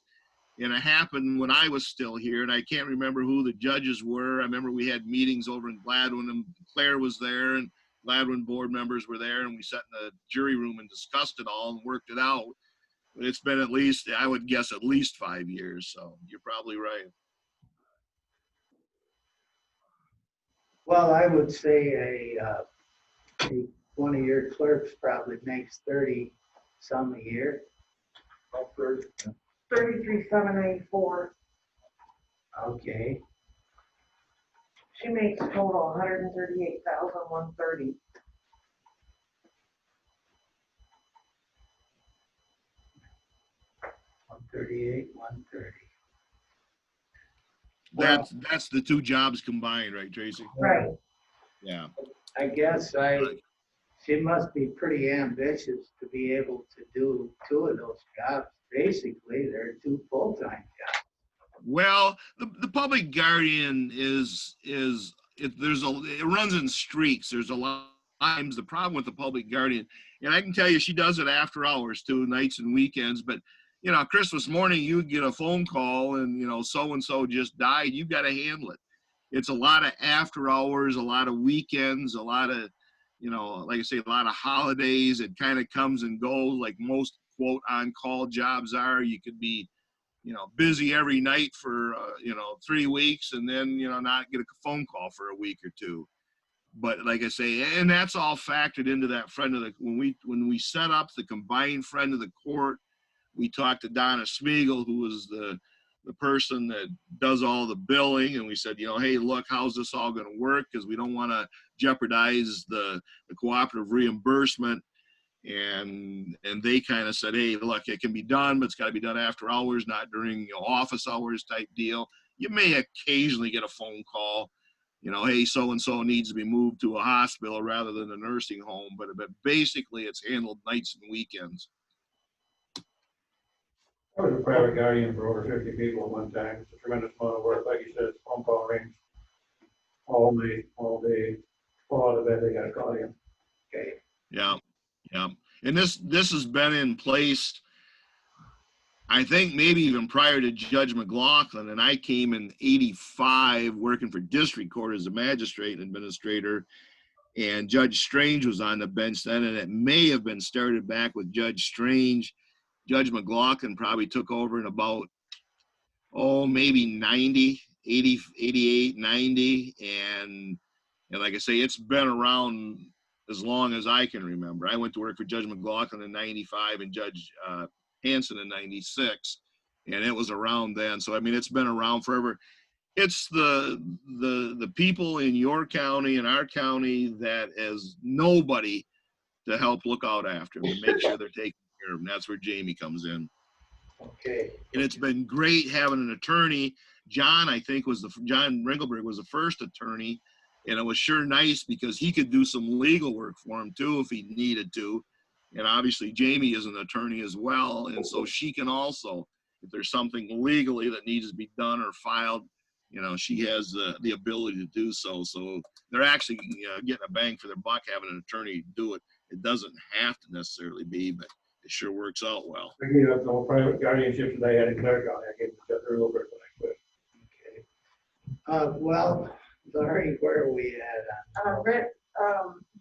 and it happened when I was still here, and I can't remember who the judges were. I remember we had meetings over in Gladwin, and Claire was there, and Gladwin board members were there, and we sat in the jury room and discussed it all and worked it out. But it's been at least, I would guess, at least 5 years. So you're probably right. Well, I would say one of your clerks probably makes 30-some a year. 33,794. Okay. She makes total 138,130. $138,130. That's the two jobs combined, right, Tracy? Right. Yeah. I guess she must be pretty ambitious to be able to do 2 of those jobs basically, they're two full-time jobs. Well, the public guardian it runs in streaks. There's a lot of times the problem with the public guardian, and I can tell you she does it after hours too, nights and weekends. But you know, Christmas morning you get a phone call and you know so and so just died. You've got to handle it. It's a lot of after hours, a lot of weekends, a lot of like I say, a lot of holidays. It kind of comes and goes like most quote on call jobs are. You could be busy every night for 3 weeks and then not get a phone call for a week or two. But like I say, and that's all factored into that when we set up the combined friend of the court. We talked to Donna Smeagol, who was the person that does all the billing, and we said, hey, look, how's this all going to work? Because we don't want to jeopardize the cooperative reimbursement. And they kind of said, hey, look, it can be done, but it's got to be done after hours, not during office hours type deal. You may occasionally get a phone call, hey, so-and-so needs to be moved to a hospital rather than a nursing home, but basically it's handled nights and weekends. I was a private guardian for over 50 people at one time. It's a tremendous amount of work. Like you said, it's phone call rings all night, all day. Fall out of bed, they got to call you. Okay, Yeah. And this has been in place, I think maybe even prior to Judge McLaughlin, and I came in 85 working for district court as a magistrate and administrator, and Judge Strange was on the bench then, and it may have been started back with Judge Strange. Judge McLaughlin probably took over in about, maybe 90, 80, 88, 90, and like I say, it's been around as long as I can remember. I went to work for Judge McLaughlin in 95 and Judge Hanson in 96, and it was around then. So, I mean, it's been around forever. It's the people in your county and our county that has nobody to help look out after them and make sure they're taken care of. And that's where Jamie comes in. okay. And it's been great having an attorney. John Ringelberg was the first attorney. And it was sure nice because he could do some legal work for him too if he needed to. And obviously Jamie is an attorney as well. And so she can also, if there's something legally that needs to be done or filed, she has the ability to do so. So they're actually getting a bang for their buck having an attorney do it. It doesn't have to necessarily be, but it sure works out well. I gave up the whole private guardianship that I had in Clark County. I gave it to Judge Earlberg when I quit. Well, Laurie, where are we at?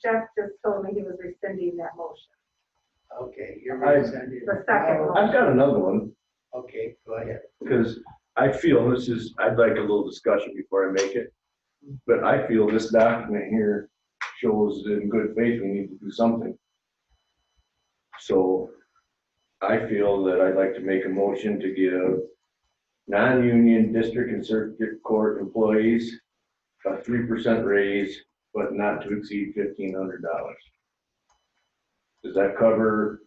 Jeff just told me he was rescinding that motion. Okay, you're rescinding. The second one. I've got another one, Okay, go ahead. because I feel I'd like a little discussion before I make it. But I feel this document here shows in good faith we need to do something. So I feel that I'd like to make a motion to give non-union district and circuit court employees a 3% raise, but not to exceed $1,500. Does that cover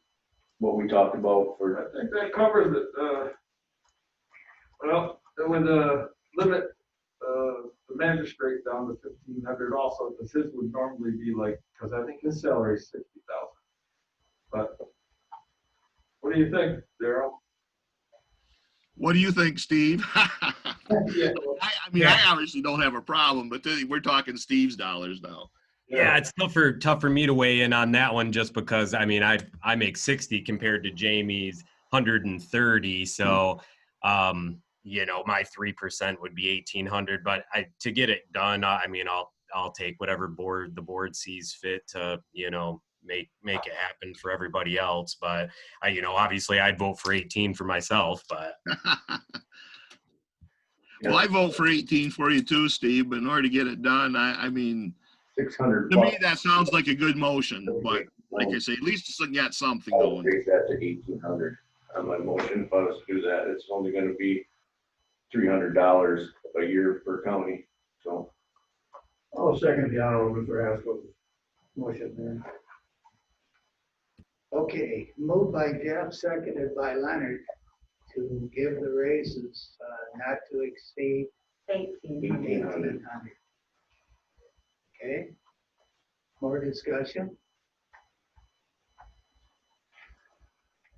what we talked about for? I think that covers it. Well, it would limit the magistrate down to 1,500 also, because his would normally be like, because I think his salary is 60,000. But what do you think, Daryl? What do you think, Steve? Yeah. I obviously don't have a problem, but we're talking Steve's dollars now. Yeah, it's tough for me to weigh in on that one just because I make 60 compared to Jamie's 130. So my 3% would be 1,800. But to get it done, I'll take whatever the board sees fit to make it happen for everybody else. But obviously I'd vote for 18 for myself. But well, I vote for 18 for you too, Steve. But in order to get it done, I mean. 600. To me, that sounds like a good motion, but like I say, at least it's got something I'll going. raise that to 1,800 on my motion. If I was to do that, it's only going to be $300 a year per county. So I'll second the honorable Mr. Haskell's motion there. Okay, moved by Jeff, seconded by Leonard to give the raises not to exceed 1,800. Okay, more discussion?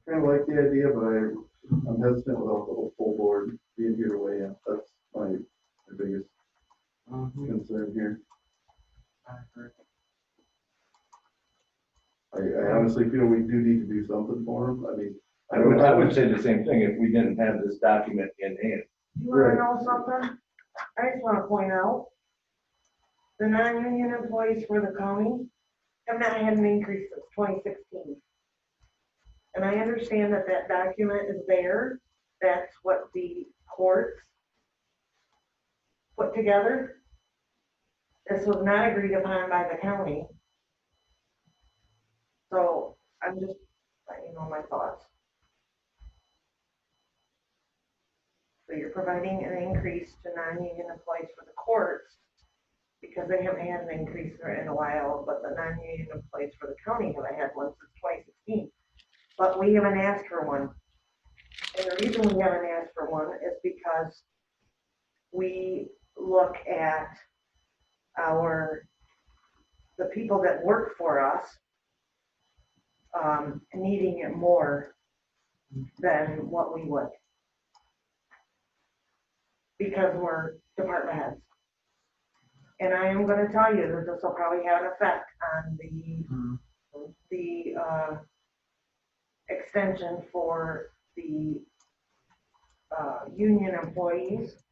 Kind of like the idea, but I I'm hesitant without the whole full board being here to weigh in. That's my biggest concern here. I honestly feel we do need to do something for them. I mean, I would say the same thing if we didn't have this document in hand. You wanna know something? I just wanna point out, the non-union employees for the county have not had an increase since 2016. And I understand that that document is there, that's what the courts put together. This was not agreed upon by the county. So I'm just letting you know my thoughts. So you're providing an increase to non-union employees for the courts because they haven't had an increase in a while, but the non-union employees for the county haven't had one since 2016. But we haven't asked for one. And the reason we haven't asked for one is because we look at the people that work for us needing it more than what we would. Because we're department heads. And I am gonna tell you that this will probably have an effect on the extension for the union employees.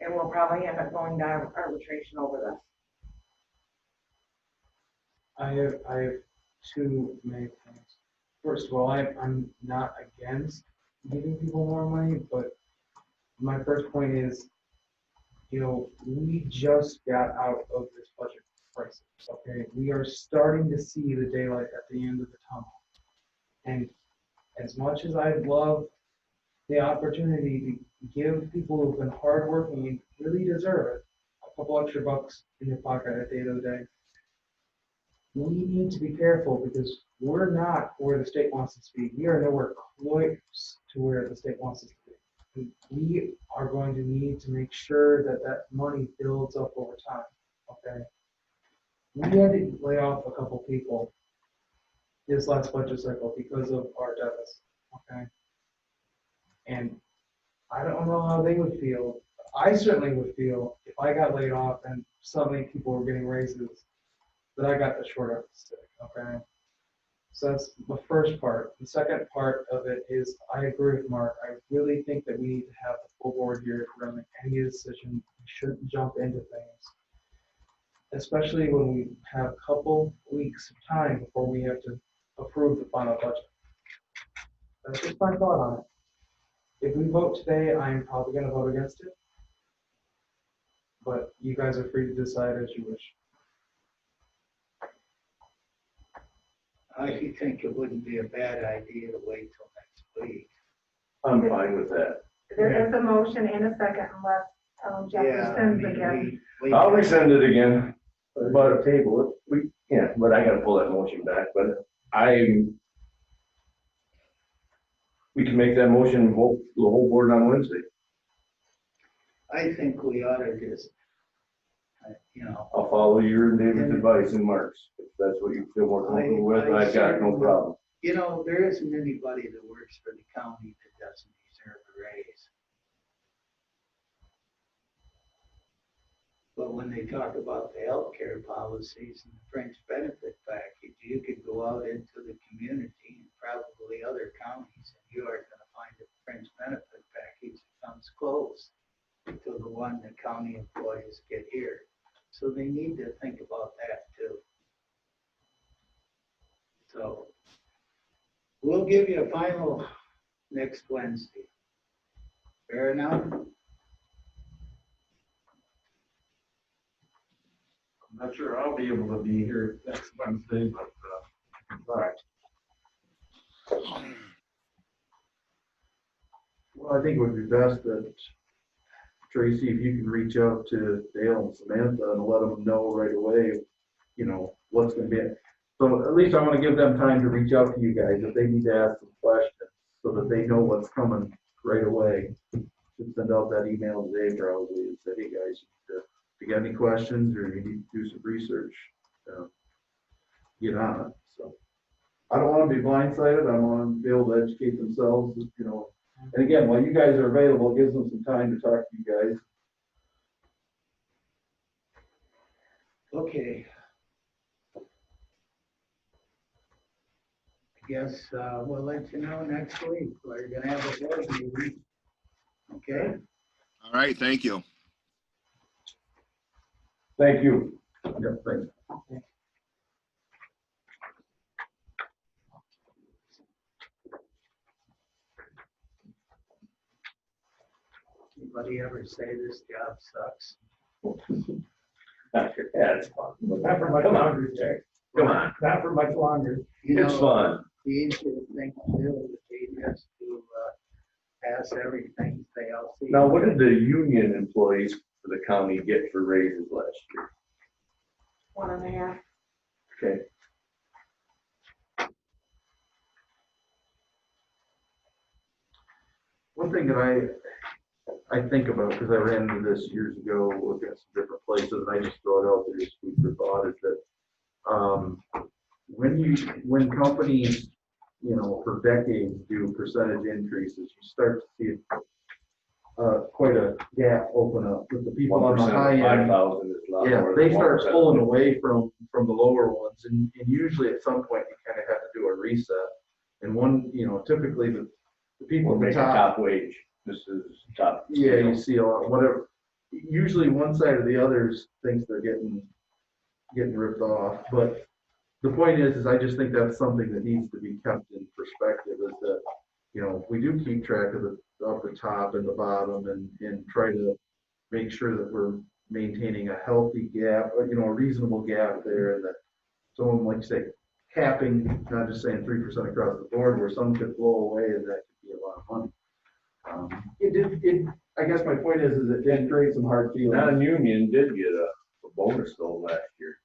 And we'll probably end up going to arbitration over this. I have two main things. First of all, I'm not against giving people more money, but my first point is, we just got out of this budget crisis, okay? We are starting to see the daylight at the end of the tunnel. And as much as I'd love the opportunity to give people who've been hardworking and really deserve it, a couple extra bucks in their pocket at the end of the day, we need to be careful because we're not where the state wants us to be. We are nowhere close to where the state wants us to be. And we are going to need to make sure that that money builds up over time, okay? We had to lay off a couple people this last budget cycle because of our deficit, okay? And I don't know how they would feel. I certainly would feel if I got laid off and suddenly people were getting raises, that I got the short end of the stick, okay? So that's the first part. The second part of it is I agree with Mark. I really think that we need to have the full board here if we're going to make any decision. We shouldn't jump into things, especially when we have a couple weeks of time before we have to approve the final budget. That's just my thought on it. If we vote today, I'm probably going to vote against it. But you guys are free to decide as you wish. I think it wouldn't be a bad idea to wait till next week. I'm fine with that. There is a motion and a second unless Jeff rescinds again. I'll rescind it again, but table it. But I gotta pull that motion back, but we can make that motion, vote the whole board on Wednesday. I think we ought to just, I'll follow your and David's advice and Mark's. If that's what you feel more comfortable with, I've got no problem. there isn't anybody that works for the county that doesn't deserve a raise. But when they talk about the healthcare policies and the fringe benefit package, you could go out into the community and probably other counties, and you are gonna find a fringe benefit package that comes close to the one the county employees get here. So they need to think about that too. So we'll give you a final next Wednesday. Fair enough? I'm not sure I'll be able to be here next Wednesday, but, all right. Well, I think it would be best that, Tracy, if you can reach out to Dale and Samantha and let them know right away, what's gonna be. So at least I wanna give them time to reach out to you guys if they need to ask some questions, so that they know what's coming right away. Should send out that email today probably and say, hey guys, if you got any questions or you need to do some research, get on it. So I don't want want to be blindsided, I want them to be able to educate themselves, you know. And again, while you guys are available, it gives them some time to talk to you guys. Okay. I guess, we'll let you know next week. We're gonna have a board meeting. Okay? All right, thank you. Thank you. Yep, thanks. Anybody ever say this job sucks? Yeah, it's fun. Not for much longer, Jack. Come on, Not for much longer. You it's know, fun. the easiest thing to do would be just to, pass everything, say, I'll see. Now, what did the union employees for the county get for raises last year? 1.5. Okay. One thing that I think about, because I ran into this years ago, looking at some different places, and I just throw it out there, just food for thought, is that when companies, you know, for decades do percentage increases, you start to see quite a gap open up with the people on the 1% high of end. 5,000 is a lot Yeah, more they than start 1%. pulling away from the lower ones, and usually at some point you kind of have to do a reset. And one, you know, typically the people We'll at the make a top wage. This is top. yeah, you see a lot, whatever. Usually one side or the others thinks they're getting ripped off, but the point is I just think that's something that needs to be kept in perspective, is that, you know, we do keep track of the top and the bottom and try to make sure that we're maintaining a healthy gap, you know, a reasonable gap there, and that someone, like you say, capping, not just saying 3% across the board, where some could blow away, and that could be a lot of money. I guess my point is it did create some hard feelings. Non-union did get a bonus though last year.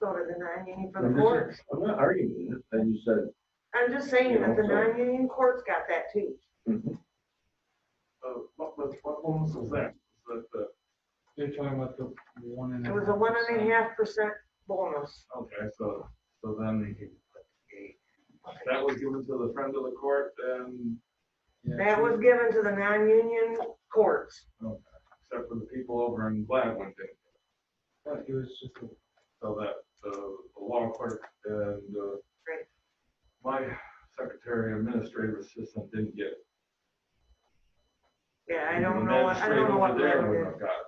So did the non-union for the courts. I'm not arguing it. I just said. I'm just saying that the So- non-union courts got that too. What bonus was that? Was that You're talking about the 1.5%. It was a 1.5% bonus. Okay, so then that was given to the friend of the court and, That was given to the non-union courts. except for the people over in Gladwin, It was just a so that the law clerk and Right. my secretary administrative assistant didn't get it. Yeah, I The don't know what magistrate over there Gladwin would did. have got it.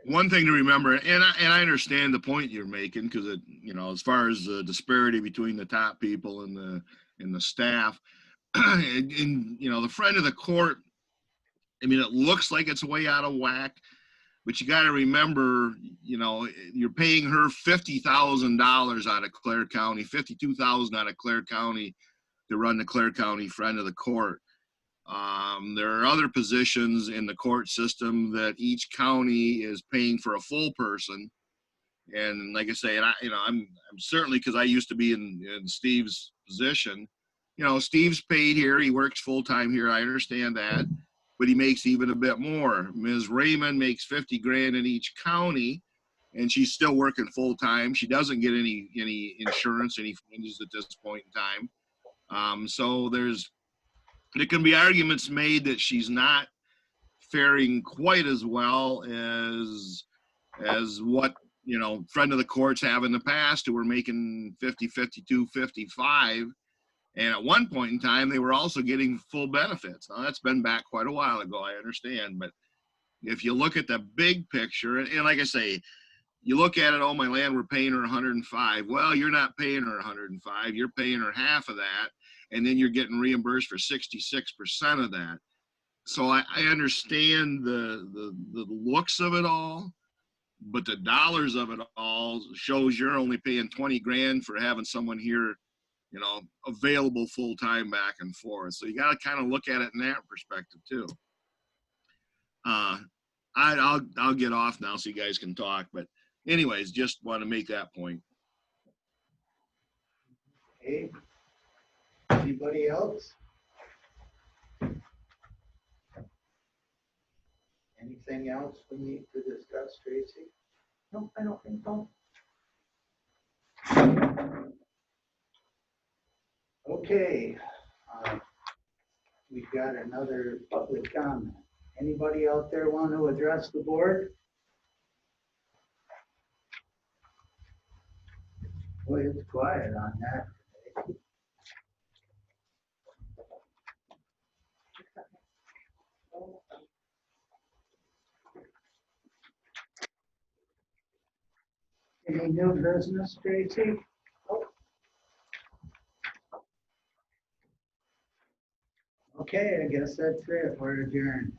One thing to remember, and I understand the point you're making, because it, you know, as far as the disparity between the top people and the staff, and you know, the friend of the court, I mean, it looks like it's way out of whack, but you got to remember, you know, you're paying her $50,000 out of Clare County, $52,000 out of Clare County to run the Clare County friend of the court. There are other positions in the court system that each county is paying for a full person. And like I say, and I'm certainly, because I used to be in Steve's position, you know, Steve's paid here, he works full-time here, I understand that, but he makes even a bit more. Ms. Raymond makes 50 grand in each county, and she's still working full-time. She doesn't get any insurance, any fringes at this point in time. So there can be arguments made that she's not faring quite as well as what, you know, friend of the courts have in the past, who were making 50, 52, 55. And at one point in time, they were also getting full benefits. Now, that's been back quite a while ago, I understand. But if you look at the big picture, and like I say, you look at it, oh, my land, we're paying her 105. Well, you're not paying her 105. You're paying her half of that. And then you're getting reimbursed for 66% of that. So I understand the looks of it all, but the dollars of it all shows you're only paying 20 grand for having someone here, you know, available full time back and forth. So you got to kind of look at it in that perspective too. I'll get off now so you guys can talk, but anyways, just want to make that point. Okay. Anybody else? Anything else we need to discuss, Tracy? Nope, I don't think so. Okay. We've got another public comment. Anybody out there want to address the board? Boy, it's quiet on that. Any new business, Tracy? Okay, I guess that's it. We're adjourned.